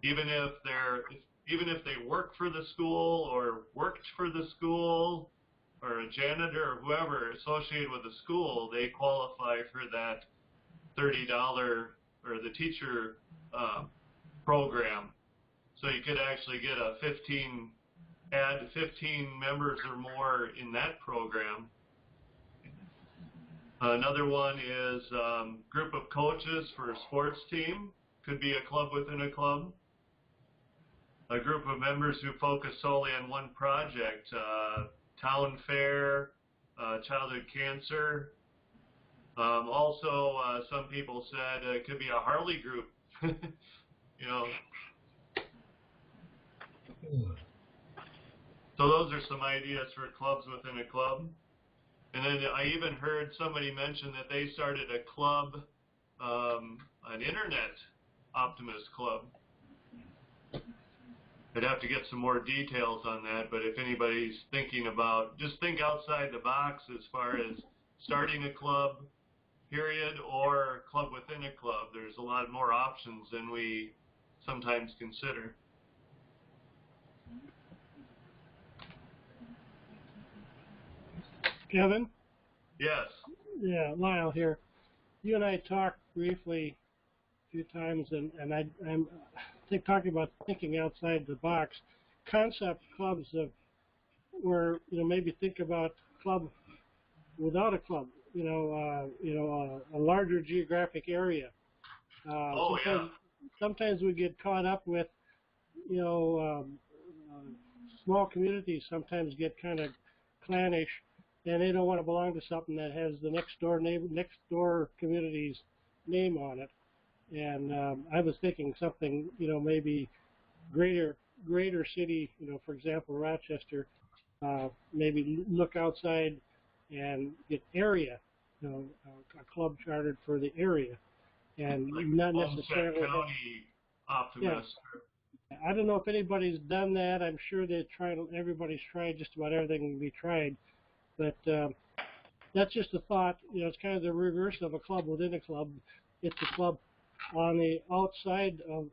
even if they work for the school or worked for the school or a janitor or whoever associated with the school, they qualify for that $30 or the teacher program. So you could actually get add 15 members or more in that program. Another one is group of coaches for a sports team. Could be a club within a club. A group of members who focus solely on one project, town fair, childhood cancer. Also, some people said it could be a Harley group. You know. So those are some ideas for clubs within a club. And then I even heard somebody mention that they started a club, an internet optimist club. I'd have to get some more details on that, but if anybody's thinking about, just think outside the box as far as starting a club, period, or club within a club. There's a lot more options than we sometimes consider. Kevin? Yes. Yeah, Lyle here. You and I talked briefly a few times, and I'm talking about thinking outside the box. Concept clubs where maybe think about club without a club. A larger geographic area. Sometimes we get caught up with small communities. Sometimes get kind of clannish. And they don't want to belong to something that has the next door community's name on it. And I was thinking something, maybe greater city, for example, Rochester. Maybe look outside and get area, a club chartered for the area, and like not necessarily county optimist. Yeah. I don't know if anybody's done that. I'm sure everybody's tried just about everything can be tried. But that's just a thought. It's kind of the reverse of a club within a club. It's a club on the outside of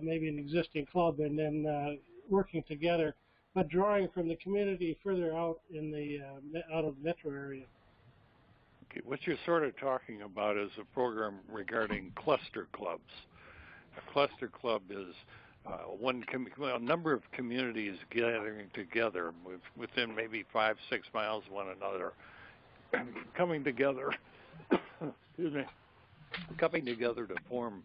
maybe an existing club, and then working together, but drawing from the community further out in the out of the metro area. Okay, what you're sort of talking about is a program regarding cluster clubs. A cluster club is a number of communities gathering together within maybe 5-6 miles of one another, coming together, coming together to form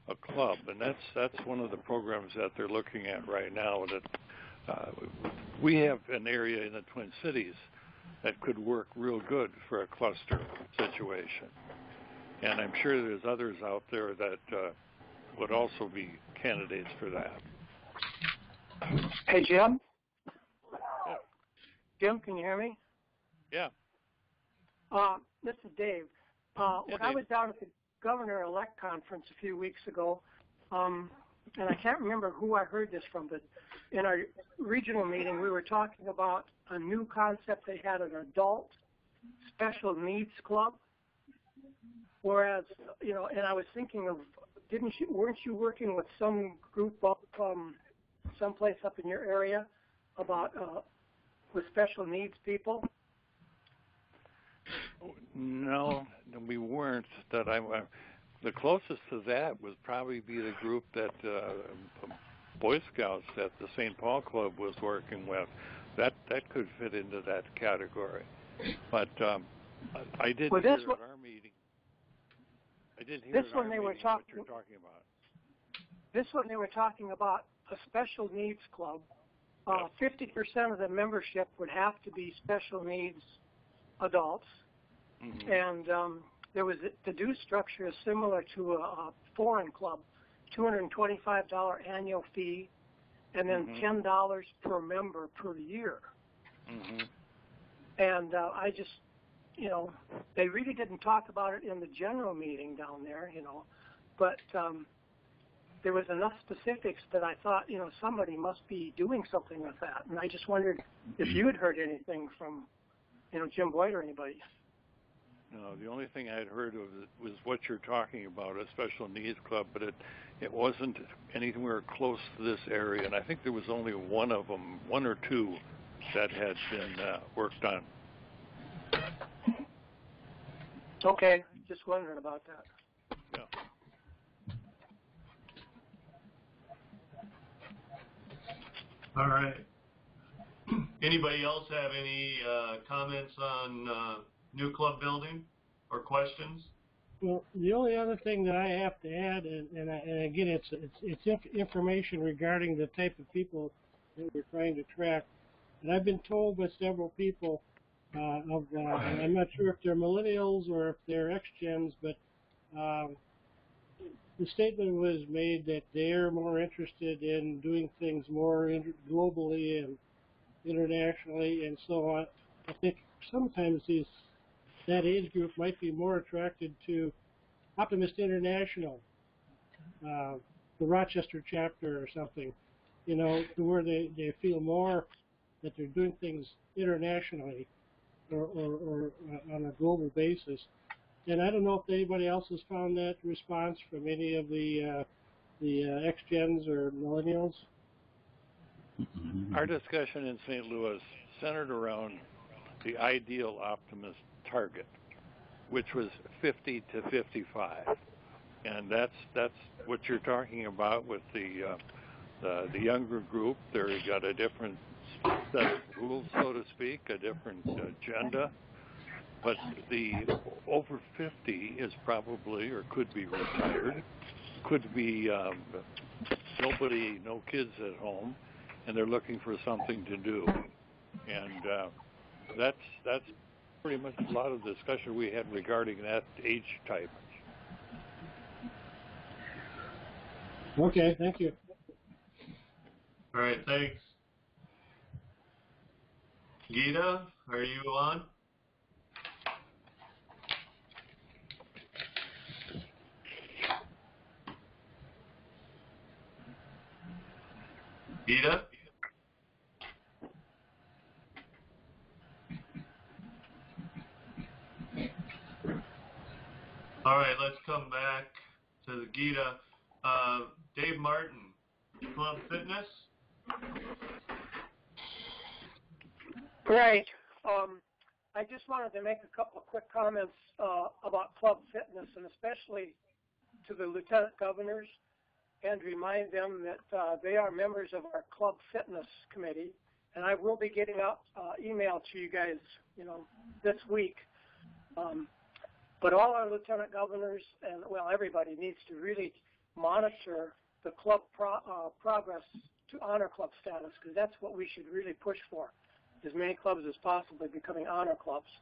a club, and that's one of the programs that they're looking at right now. That we have an area in the Twin Cities that could work real good for a cluster situation, and I'm sure there's others out there that would also be candidates for that. Hey, Jim? Yeah. Jim, can you hear me? Yeah. This is Dave. When I was down at the Governor-elect conference a few weeks ago, and I can't remember who I heard this from, but in our regional meeting, we were talking about a new concept. They had an adult special needs club, whereas, and I was thinking of, weren't you working with some group up, someplace up in your area about with special needs people? No, we weren't. The closest to that would probably be the group that Boy Scouts that the St. Paul Club was working with. That could fit into that category. But I did hear at our meeting. I did hear at our meeting what you're talking about. This one they were talking about a special needs club 50% of the membership would have to be special needs adults. Mm-hmm. And there was the due structure is similar to a foreign club, $225 annual fee, and then mm-hmm. $10 per member per year. Mm-hmm. And I just, they really didn't talk about it in the general meeting down there, but there was enough specifics that I thought, somebody must be doing something with that. And I just wondered if you had heard anything from, Jim Boyd or anybody. No, the only thing I'd heard of was what you're talking about, a special needs club, but it wasn't anywhere close to this area. And I think there was only one of them, one or two, that had been worked on. Okay, just wondering about that. Yeah. All right. Anybody else have any comments on new club building or questions? Well, the only other thing that I have to add, and again, it's information regarding the type of people that we're trying to track. And I've been told by several people, and I'm not sure if they're millennials or if they're ex-gens, but the statement was made that they're more interested in doing things more globally and internationally and so on. I think sometimes that age group might be more attracted to Optimist International, the Rochester chapter or something, to where they feel more that they're doing things internationally or on a global basis. And I don't know if anybody else has found that response from any of the ex-gens or millennials. Our discussion in St. Louis centered around the ideal optimist target, which was 50 to 55, and that's what you're talking about with the younger group. They've got a different set of rules, so to speak, a different agenda. But the over 50 is probably or could be retired, could be no kids at home, and they're looking for something to do. And that's pretty much a lot of the discussion we had regarding that age type. Okay, thank you. All right, thanks. Gita, are you on? Gita? All right, let's come back to the Gita. Dave Martin, Club Fitness? Right. I just wanted to make a couple of quick comments about Club Fitness, and especially to the lieutenant governors, and remind them that they are members of our Club Fitness committee, and I will be getting out email to you guys, this week. But all our lieutenant governors and, everybody needs to really monitor the club progress to honor club status, because that's what we should really push for, as many clubs as possible becoming honor clubs.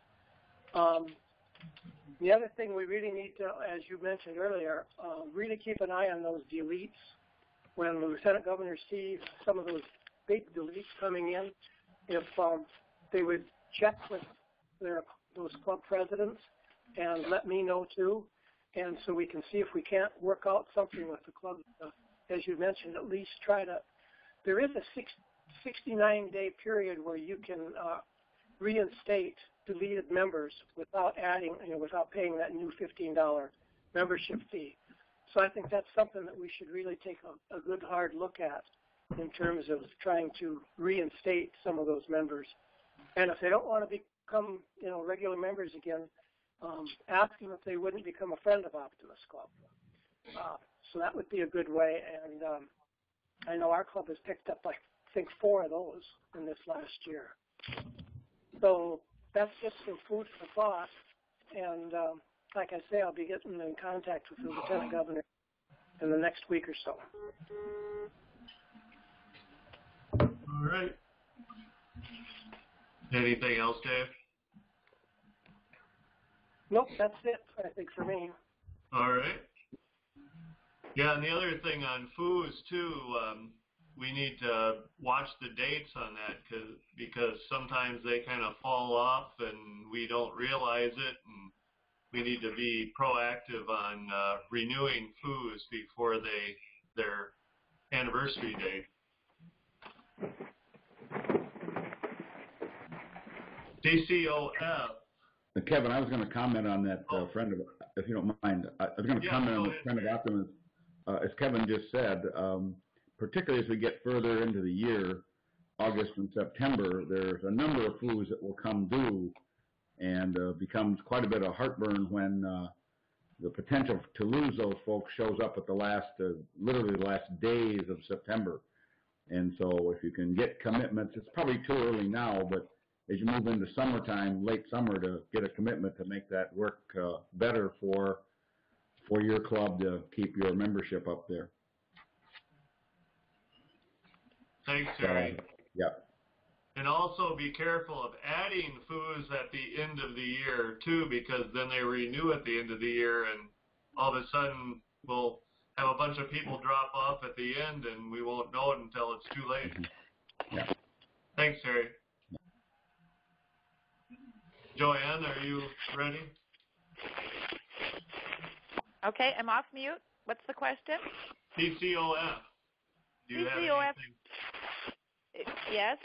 The other thing we really need to, as you mentioned earlier, really keep an eye on those deletes. When the lieutenant governors see some of those big deletes coming in, if they would check with those club presidents and let me know too, and so we can see if we can't work out something with the club. As you mentioned, at least try to. There is a 69-day period where you can reinstate deleted members without adding, without paying that new $15 membership fee. So I think that's something that we should really take a good hard look at in terms of trying to reinstate some of those members. And if they don't want to become, regular members again, ask them if they wouldn't become a friend of Optimist Club. So that would be a good way. And I know our club has picked up, I think, 4 of those in this last year. So that's just some food for thought. And like I say, I'll be getting in contact with the lieutenant governor in the next week or so. All All right. Anything else, Dave? Nope, that's it, I think, for me. All right. Yeah, and the other thing on foos, too, we need to watch the dates on that because sometimes they kind of fall off and we don't realize it, and we need to be proactive on renewing foos before their anniversary date. DCOF. Kevin, I was going to comment on that friend of, if you don't mind. I was going to comment on the friend of optimism. As Kevin just said, particularly as we get further into the year, August and September, there's a number of foos that will come due, and becomes quite a bit of heartburn when the potential to lose those folks shows up at the last, literally the last days of September. And so if you can get commitments, it's probably too early now, but as you move into summertime, late summer, to get a commitment to make that work better for your club to keep your membership up there. Thanks, Terry. Yep. And also be careful of adding foos at the end of the year, too, because then they renew at the end of the year, and all of a sudden we'll have a bunch of people drop off at the end, and we won't know it until it's too late. Yeah. Thanks, Terry. Joanne, are you ready? Okay, I'm off mute. What's the question? DCOF. Do you DCOF. have anything? Yes,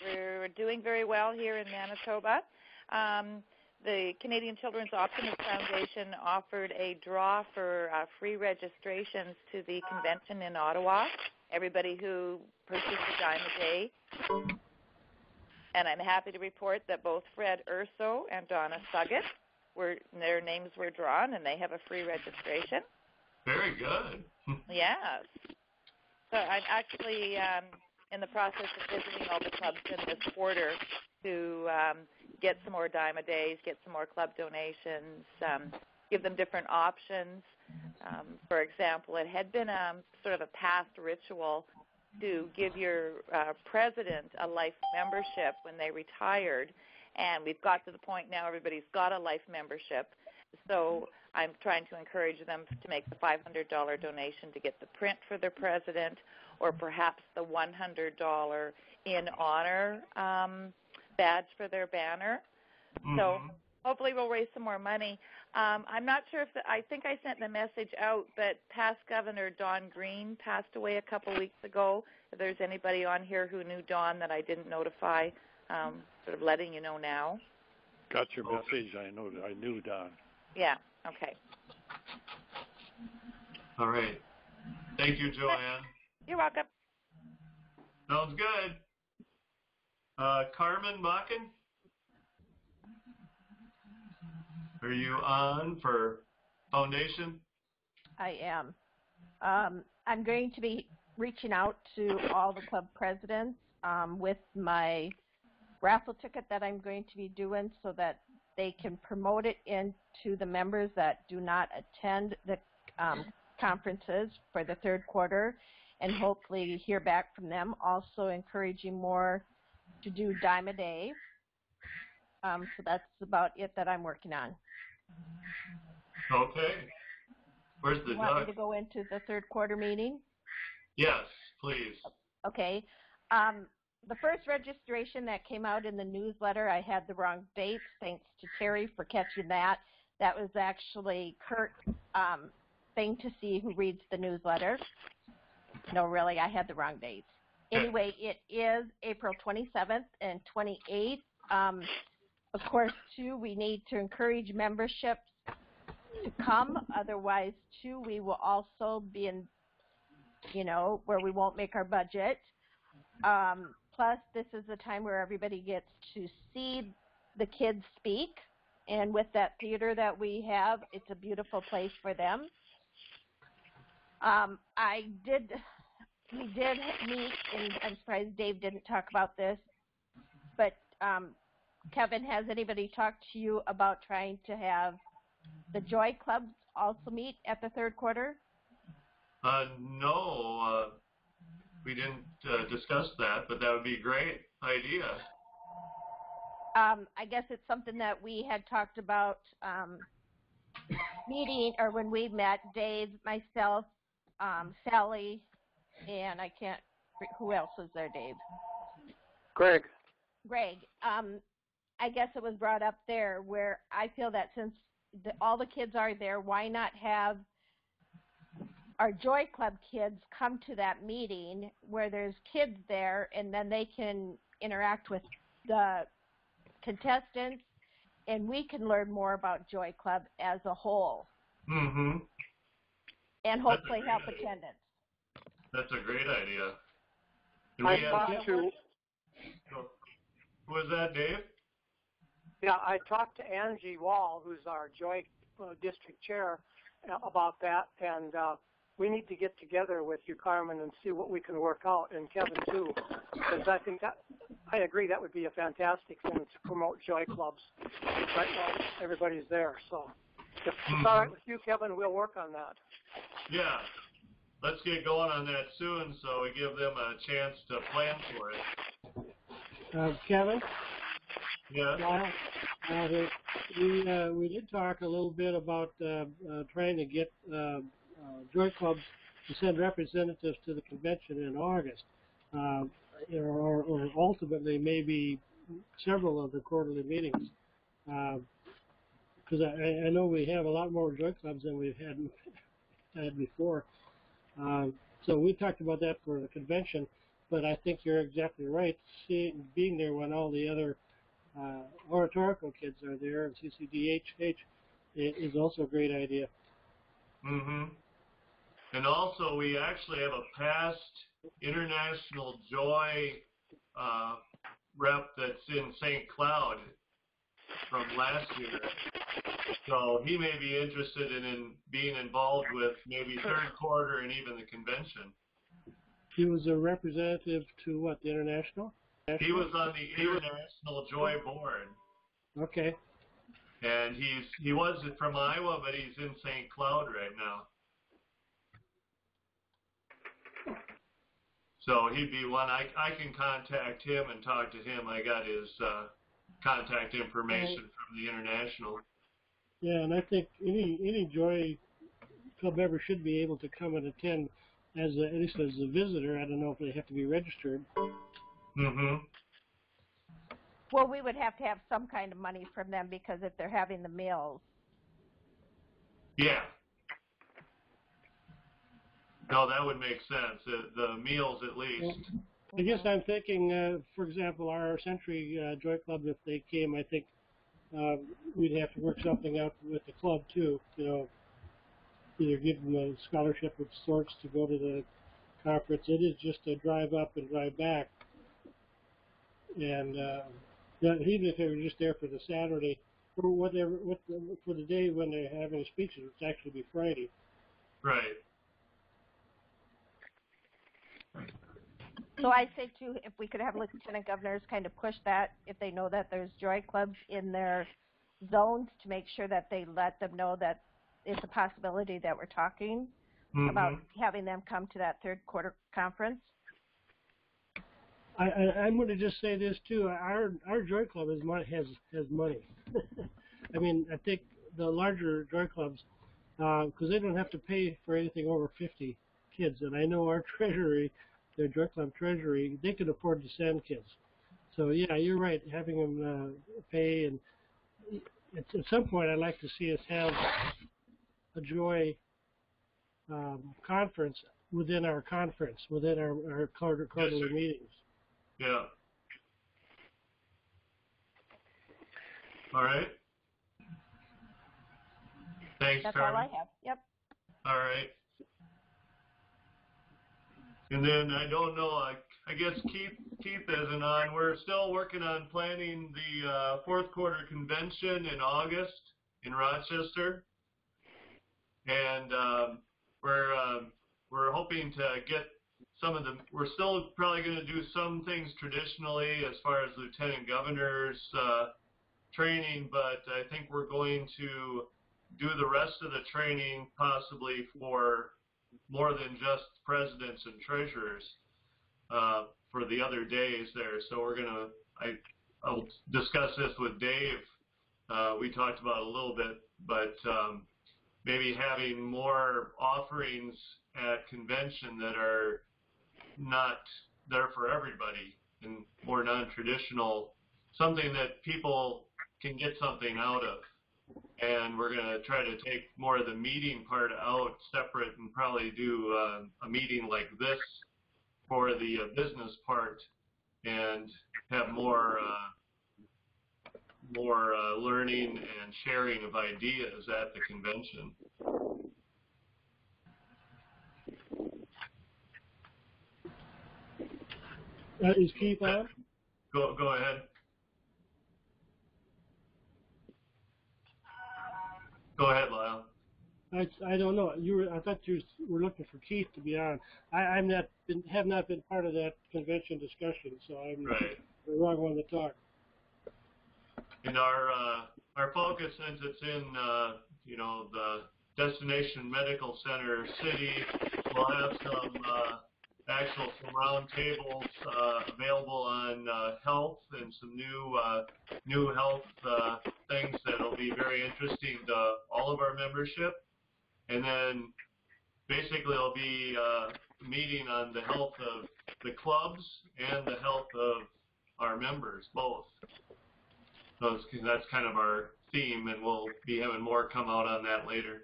we're doing very well here in Manitoba. The Canadian Children's Optimist Foundation offered a draw for free registrations to the convention in Ottawa. Everybody who purchased a dime a day. And I'm happy to report that both Fred Urso and Donna Suggett, their names were drawn, and they have a free registration. Very good. Yes. So I'm actually in the process of visiting all the clubs in this quarter to get some more dime a days, get some more club donations, give them different options. For example, it had been sort of a past ritual to give your president a life membership when they retired, and we've got to the point now everybody's got a life membership. So I'm trying to encourage them to make the $500 donation to get the print for their president, or perhaps the $100 in honor badge for their banner. Mm-hmm. So hopefully we'll raise some more money. I'm not sure I think I sent the message out, but past Governor Don Green passed away a couple weeks ago. If there's anybody on here who knew Don that I didn't notify, sort of letting you know now. Got your message. I knew Don. Yeah, okay. All right. Thank you, Joanne. You're welcome. Sounds good. Carmen Bakken? Are you on for Foundation? I am. I'm going to be reaching out to all the club presidents with my raffle ticket that I'm going to be doing so that they can promote it into the members that do not attend the conferences for the third quarter, and hopefully hear back from them. Also encouraging more to do dime a day. So that's about it that I'm working on. Okay. Where's the duck? You want me to go into the third quarter meeting? Yes, please. Okay. The first registration that came out in the newsletter, I had the wrong dates. Thanks to Terry for catching that. That was actually Kurt's thing to see who reads the newsletter. No, really, I had the wrong dates. Anyway, it is April 27th and 28th. Of course, too, we need to encourage memberships to come. Otherwise, too, we will also be in, where we won't make our budget. Plus, this is the time where everybody gets to see the kids speak. And with that theater that we have, it's a beautiful place for them. We did meet, and I'm surprised Dave didn't talk about this, but Kevin, has anybody talked to you about trying to have the Joy Clubs also meet at the third quarter? No. we didn't discuss that, but that would be a great idea. I guess it's something that we had talked about meeting, or when we met, Dave, myself, Sally, and I can't, who else was there, Dave? Greg. I guess it was brought up there where I feel that since all the kids are there, why not have our Joy Club kids come to that meeting where there's kids there, and then they can interact with the contestants, and we can learn more about Joy Club as a whole. Mm-hmm. And hopefully help attendance. That's a great idea. Who was that, Dave? Yeah, I talked to Angie Wall, who's our Joy District Chair, about that, and we need to get together with you, Carmen, and see what we can work out, and Kevin too, because I think I agree that would be a fantastic thing to promote Joy Clubs. Right now, everybody's there, so if it's all right with you, Kevin, we'll work on that. Yeah, let's get going on that soon, so we give them a chance to plan for it. Kevin? Yeah. We did talk a little bit about trying to get Joy Clubs to send representatives to the convention in August, or ultimately maybe several of the quarterly meetings. Because I know we have a lot more Joy Clubs than we've had before. So we talked about that for the convention, but I think you're exactly right. Being there when all the other oratorical kids are there, and CCDHH is also a great idea. Mm-hmm. And also, we actually have a past International Joy rep that's in St. Cloud from last year. So he may be interested in being involved with maybe third quarter and even the convention. He was a representative to what, the International? He was on the International Joy Board. Okay. And he was from Iowa, but he's in St. Cloud right now. So he'd be one. I can contact him and talk to him. I got his contact information from the International. Yeah, and I think any Joy Club member should be able to come and attend at least as a visitor. I don't know if they have to be registered. Mm-hmm. Well, we would have to have some kind of money from them because if they're having the meals. Yeah. No, that would make sense. The meals, at least. I guess I'm thinking, for example, our Century Joy Club, if they came, I think we'd have to work something out with the club, too. You know, either give them a scholarship of sorts to go to the conference. It is just a drive up and drive back. And even if they were just there for the Saturday, or whatever, for the day when they're having speeches, which actually be Friday. Right. So I say, too, if we could have lieutenant governors kind of push that, if they know that there's Joy Clubs in their zones, to make sure that they let them know that it's a possibility that we're talking about having them come to that third quarter conference. I'm going to just say this, too. Our Joy Club has money. I mean, I think the larger Joy Clubs, because they don't have to pay for anything over 50 kids, and I know our treasury, their Joy Club treasury, they can afford to send kids. So, yeah, you're right, having them pay. And at some point, I'd like to see us have a Joy conference within our conference, within our quarterly meetings. Yeah. All right. Thanks, That's Carmen. all I have. Yep. All right. And then I don't know. I guess Keith isn't on. We're still working on planning the fourth quarter convention in August in Rochester, and we're hoping to get some of the. We're still probably going to do some things traditionally as far as lieutenant governor's training, but I think we're going to do the rest of the training possibly for more than just presidents and treasurers. for the other days there. So we're gonna, I'll discuss this with Dave. We talked about it a little bit, but maybe having more offerings at convention that are not there for everybody and more non-traditional, something that people can get something out of. And we're going to try to take more of the meeting part out separate and probably do a meeting like this for the business part and have more learning and sharing of ideas at the convention. Is Keith on? Go ahead. Go ahead, Lyle. I don't know. I thought you were looking for Keith to be on. have not been part of that convention discussion, so I'm the wrong one to talk. And our focus, since it's in the Destination Medical Center city, we'll have some round tables available on health and some new health things that'll be very interesting to all of our membership. And then basically it'll be a meeting on the health of the clubs and the health of our members, both. So that's kind of our theme, and we'll be having more come out on that later.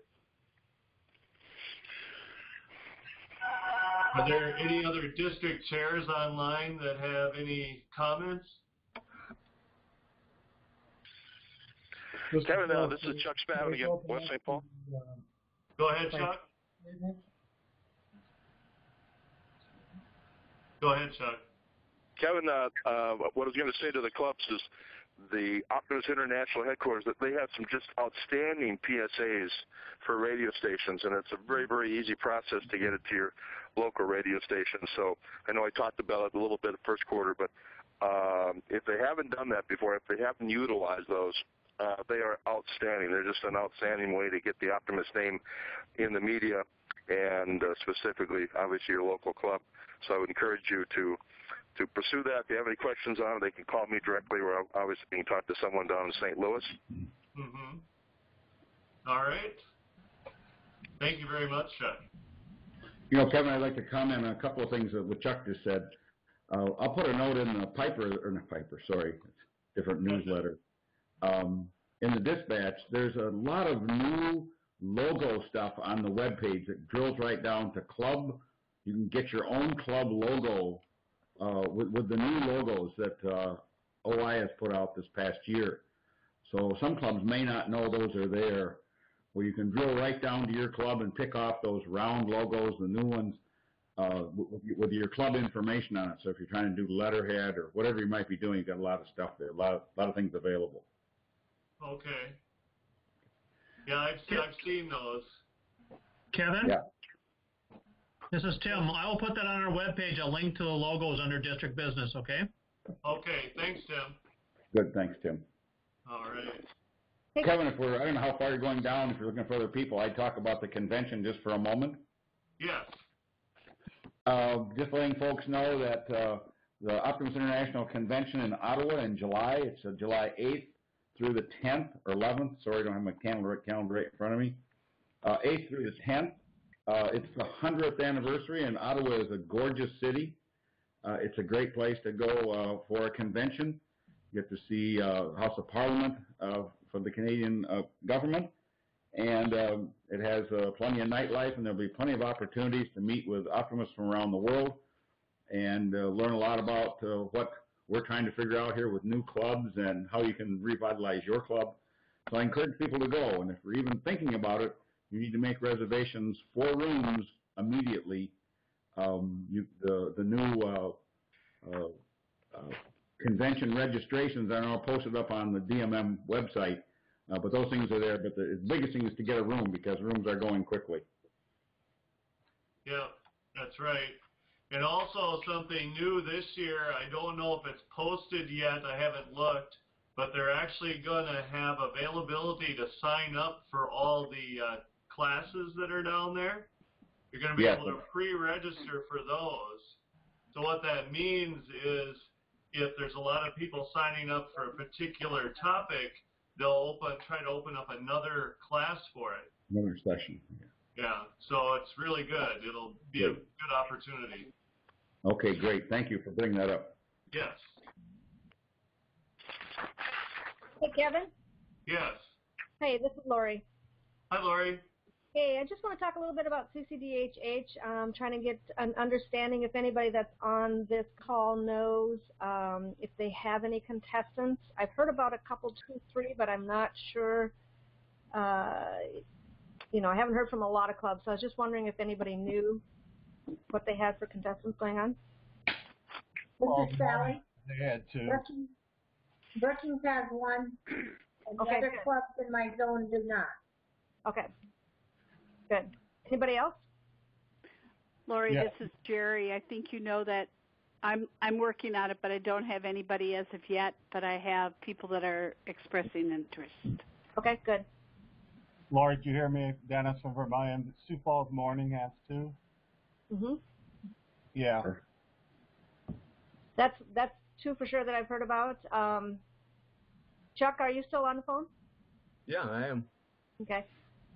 Are there any other district chairs online that have any comments? Kevin, this is Chuck Spavin again, West St. Paul. Go ahead, Chuck. Go ahead, Chuck. Kevin, what I was going to say to the clubs is the Optimus International headquarters, that they have some just outstanding PSAs for radio stations, and it's a very, very easy process to get it to your local radio station. So I know I talked about it a little bit at first quarter, but if they haven't done that before, if they haven't utilized those, they are outstanding. They're just an outstanding way to get the Optimus name in the media, and specifically, obviously, your local club. So I would encourage you to pursue that. If you have any questions on it, they can call me directly, or obviously you can talk to someone down in St. Louis. Mm-hmm. All right. Thank you very much, Chuck. Kevin, I'd like to comment on a couple of things that what Chuck just said. I'll put a note in the different newsletter. In the dispatch, there's a lot of new logo stuff on the webpage that drills right down to club. You can get your own club logo with the new logos that OI has put out this past year. So some clubs may not know those are there, where you can drill right down to your club and pick off those round logos, the new ones, with your club information on it. So if you're trying to do letterhead or whatever you might be doing, you've got a lot of stuff there, a lot of things available. Okay. Yeah, I've seen those. Kevin? Yeah. This is Tim. I will put that on our webpage, a link to the logos under district business, okay? Okay, thanks, Tim. Good, thanks, Tim. All right. Kevin, I don't know how far you're going down, if you're looking for other people, I'd talk about the convention just for a moment. Yes. Just letting folks know that the Optimus International Convention in Ottawa in July, it's July 8th through the 10th or 11th. Sorry, I don't have my calendar right in front of me. 8th through the 10th. It's the 100th anniversary, and Ottawa is a gorgeous city. It's a great place to go for a convention. You get to see House of Parliament for the Canadian government, and it has plenty of nightlife, and there'll be plenty of opportunities to meet with optimists from around the world and learn a lot about what we're trying to figure out here with new clubs and how you can revitalize your club. So I encourage people to go, and if you're even thinking about it, you need to make reservations 4 rooms immediately. The new convention registrations are now posted up on the DMM website, but those things are there. But the biggest thing is to get a room, because rooms are going quickly. Yeah, that's right. And also something new this year, I don't know if it's posted yet, I haven't looked, but they're actually going to have availability to sign up for all the classes that are down there. You're going to be able to pre-register for those. So what that means is if there's a lot of people signing up for a particular topic, they'll try to open up another class for it. Another session. Yeah, so it's really good. It'll be a good opportunity. Okay, great. Thank you for bringing that up. Yes. Hey, Kevin? Yes. Hey, this is Lori. Hi, Lori. Hey, I just want to talk a little bit about CCDHH. I'm trying to get an understanding if anybody that's on this call knows if they have any contestants. I've heard about a couple, 2, 3, but I'm not sure. You know, I haven't heard from a lot of clubs, so I was just wondering if anybody knew what they had for contestants going on. This is Sally. They had 2. Brookings has 1, and the other clubs in my zone do not. Okay. Good. Anybody else? Lori, This is Jerry. I think you know that I'm working on it, but I don't have anybody as of yet, but I have people that are expressing interest. Okay, good. Lori, did you hear me? Dennis from Vermont. Sioux Falls Morning has 2. Mm-hmm. Yeah. That's 2 for sure that I've heard about. Chuck, are you still on the phone? Yeah, I am. Okay.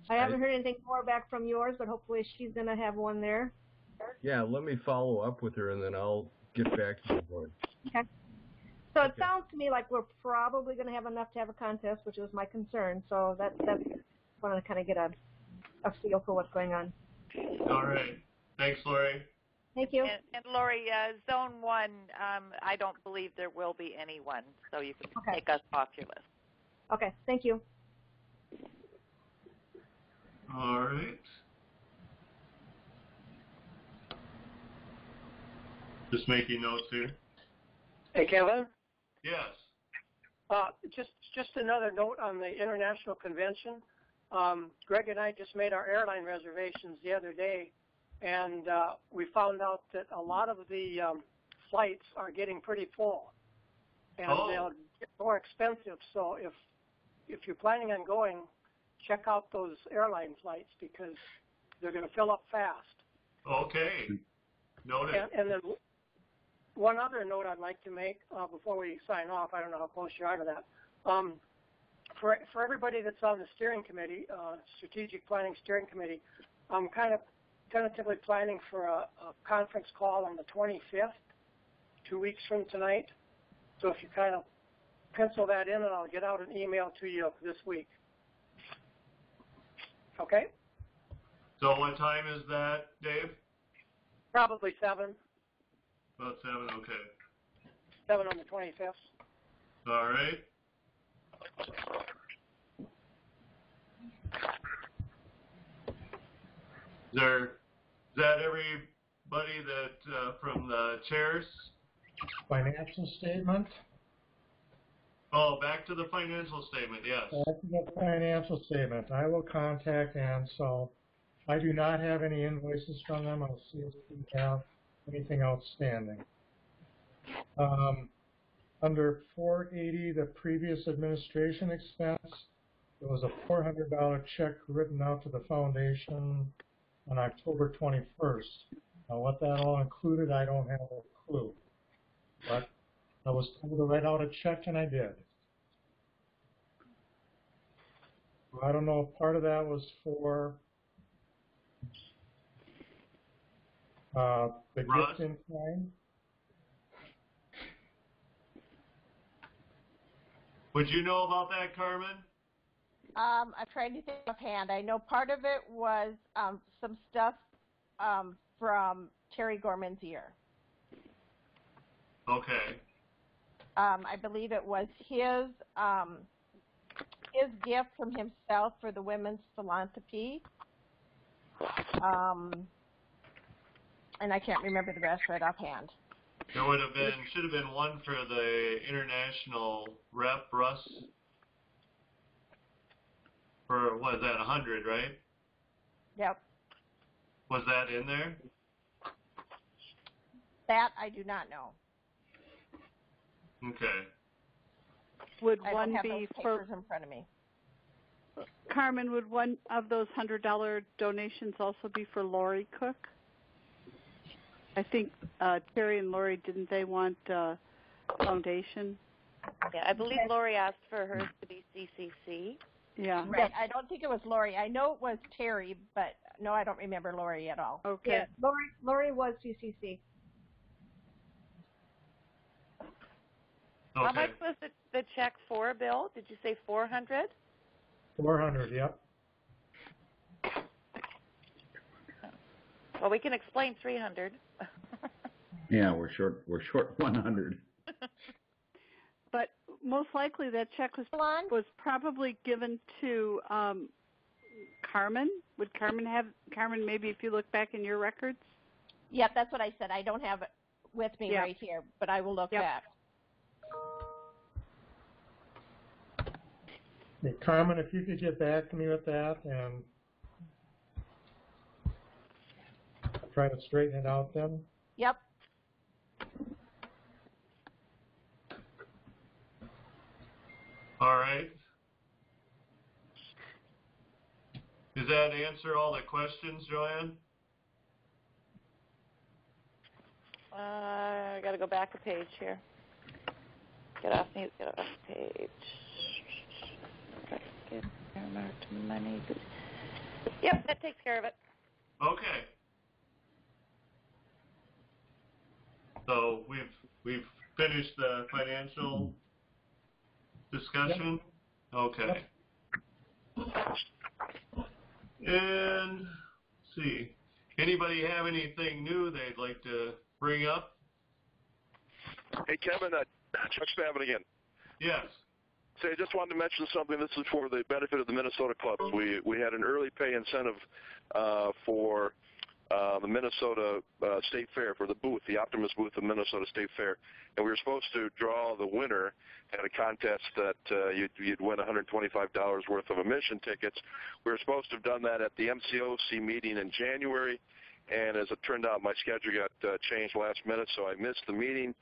I haven't heard anything more back from yours, but hopefully she's going to have one there. Yeah, let me follow up with her, and then I'll get back to the board. Okay. So it sounds to me like we're probably going to have enough to have a contest, which was my concern. So that's want to kind of get a feel for what's going on. All right. Thanks, Lori. Thank you. And Lori, Zone 1, I don't believe there will be anyone, so you can take us off your list. Okay. Thank you. All right. Just making notes here. Hey, Kevin? Yes. Just another note on the international convention. Greg and I just made our airline reservations the other day, and we found out that a lot of the flights are getting pretty full, and they'll get more expensive. So if you're planning on going, check out those airline flights because they're going to fill up fast. Okay. Noted. And then one other note I'd like to make before we sign off, I don't know how close you are to that. For everybody that's on the steering committee, strategic planning steering committee, I'm kind of tentatively planning for a conference call on the 25th, 2 weeks from tonight. So if you kind of pencil that in, and I'll get out an email to you this week. Okay? So what time is that, Dave? Probably 7. About 7, okay. 7 on the 25th. All right. Is that everybody that from the chairs? Financial statement. Oh, back to the financial statement, yes. Back to the financial statement. I will contact Ann, so I do not have any invoices from them. I'll see if we have anything outstanding. Under 480, the previous administration expense, there was a $400 check written out to the foundation on October 21st. Now, what that all included, I don't have a clue. But I was told to write out a check, and I did. I don't know if part of that was for the gift in kind. Would you know about that, Carmen? I'm trying to think offhand. I know part of it was some stuff from Terry Gorman's ear. Okay. I believe it was his gift from himself for the women's philanthropy. And I can't remember the rest right offhand. There would have been, should have been one for the international rep, Russ, for, what is that, 100, right? Yep. Was that in there? That I do not know. Okay. Would I one don't have be those papers in front of me. Carmen, would one of those $100 donations also be for Lori Cook? I think Terry and Lori, didn't they want foundation? Yeah, I believe Lori asked for hers to be CCC. Yeah. Right. I don't think it was Lori. I know it was Terry, but no, I don't remember Lori at all. Okay. Yeah, Lori was CCC. How much was the check for, Bill? Did you say 400? 400, yep. Well, we can explain 300. Yeah, we're short 100. But most likely that check was probably given to Carmen. Would Carmen maybe if you look back in your records? Yep, that's what I said. I don't have it with me right here, but I will look back. Hey, Carmen, if you could get back to me with that and try to straighten it out then. Yep. All right. Does that answer all the questions, Joanne? I got to go back a page here. Get off mute, get off page. Get marked money. Yep, that takes care of it. Okay. So we've finished the financial discussion? Yep. Okay. Yep. And let's see. Anybody have anything new they'd like to bring up? Hey, Kevin, Chuck Spavin again. Yes. So I just wanted to mention something. This is for the benefit of the Minnesota clubs. We had an early pay incentive for the Minnesota State Fair, for the booth, the Optimus booth of Minnesota State Fair. And we were supposed to draw the winner at a contest that you'd win $125 worth of admission tickets. We were supposed to have done that at the MCOC meeting in January. And as it turned out, my schedule got changed last minute, so I missed the meeting.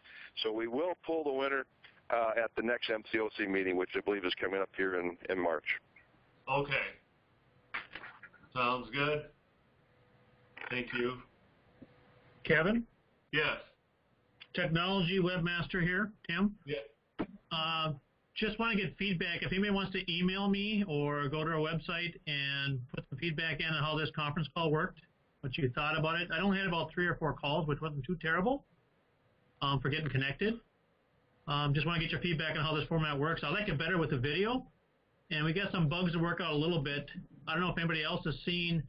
So we will pull the winner at the next MCOC meeting, which I believe is coming up here in March. Okay. Sounds good. Thank you. Kevin? Yes. Technology Webmaster here, Tim. Yeah. Just want to get feedback. If anybody wants to email me or go to our website and put some feedback in on how this conference call worked, what you thought about it. I only had about 3 or 4 calls, which wasn't too terrible for getting connected. Just want to get your feedback on how this format works. I like it better with the video, and we got some bugs to work out a little bit. I don't know if anybody else has seen,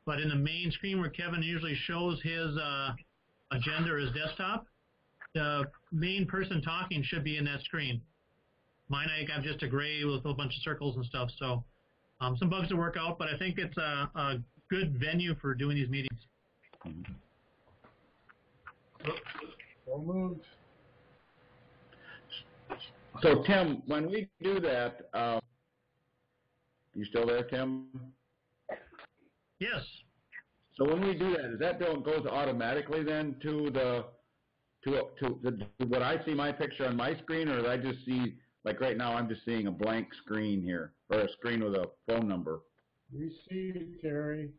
but in the main screen where Kevin usually shows his agenda or his desktop, the main person talking should be in that screen. Mine, I got just a gray with a bunch of circles and stuff, so some bugs to work out, but I think it's a good venue for doing these meetings. So moved. So, Tim, when we do that, you still there, Tim? Yes. So when we do that, does that goes automatically then to what I see my picture on my screen, or do I just see, like right now, I'm just seeing a blank screen here, or a screen with a phone number? We see you, Terry.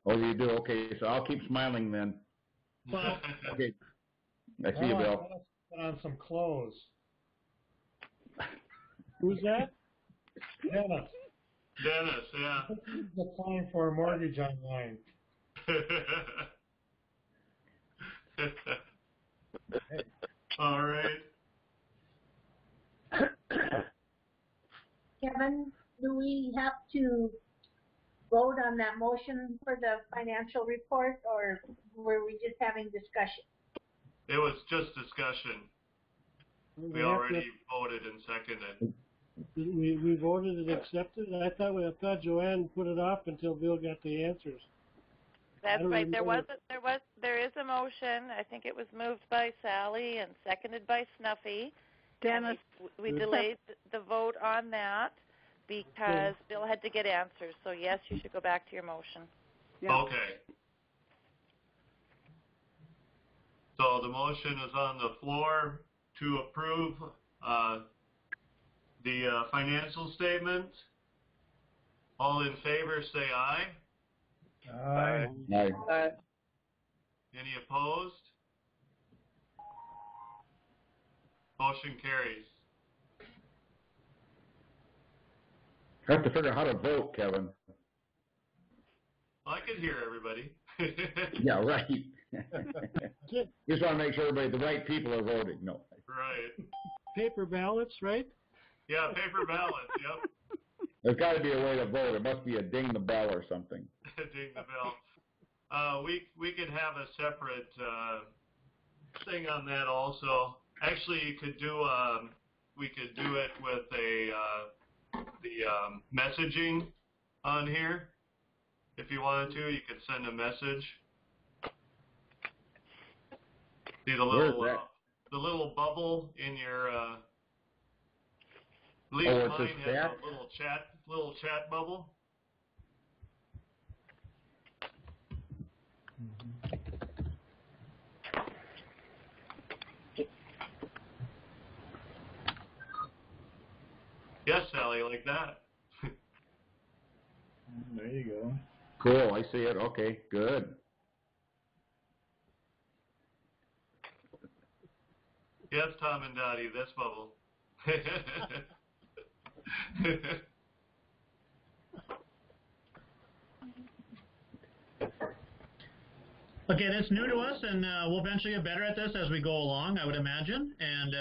Oh, you do? Okay, so I'll keep smiling then. Well, okay. I see you, Bill. Put on some clothes. Who's that? Dennis. Dennis, yeah. He's applying for a mortgage online. All right. Kevin, do we have to vote on that motion for the financial report, or were we just having discussion? It was just discussion. We already voted and seconded. We voted and accepted. I thought Joanne put it off until Bill got the answers. That's right. There is a motion. I think it was moved by Sally and seconded by Snuffy. Dennis. We delayed the vote on that because Bill had to get answers. So yes, you should go back to your motion. Yeah. Okay. So the motion is on the floor to approve the financial statement. All in favor, say aye. Aye. Aye. Any opposed? Motion carries. I have to figure out how to vote, Kevin. Well, I can hear everybody. Yeah, right. Just want to make sure everybody, the right people are voting. No. Right. Paper ballots, right? Yeah, paper ballots, yep. There's got to be a way to vote. It must be a ding the bell or something. Ding the bell. We could have a separate thing on that also. Actually, you could do we could do it with the messaging on here. If you wanted to, you could send a message. See the little bubble in your at least mine has a little chat bubble. Yes, Sally, like that. There you go. Cool, I see it. Okay, good. Yes, Tom and Dottie, this bubble. Again, it's new to us, and we'll eventually get better at this as we go along, I would imagine. And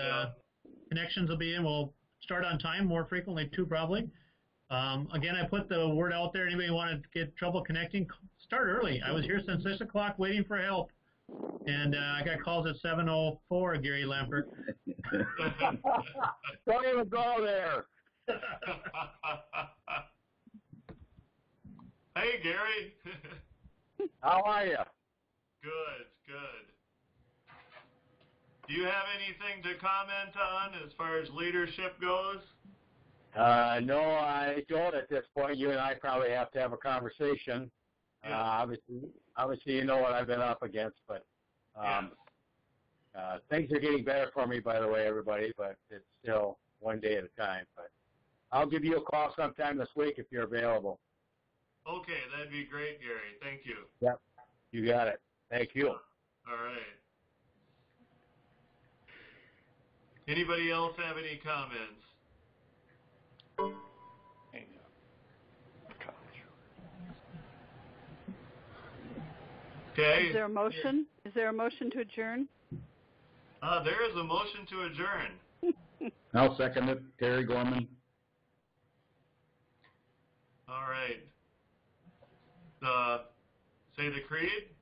connections will be in. We'll start on time more frequently, too, probably. Again, I put the word out there. Anybody want to get trouble connecting, start early. I was here since 6 o'clock waiting for help. And I got calls at 7:04, Gary Lampert. Don't even go there. Hey, Gary. How are you? Good, good. Do you have anything to comment on as far as leadership goes? No, I don't at this point. You and I probably have to have a conversation. Yeah. Obviously, you know what I've been up against, but things are getting better for me, by the way, everybody, but it's still one day at a time. But I'll give you a call sometime this week if you're available. Okay, that'd be great, Gary. Thank you. Yep, you got it. Thank you. All right. Anybody else have any comments? Okay. Is there a motion? Is there a motion to adjourn? There is a motion to adjourn. I'll second it. Terry Gorman. All right. Say the creed.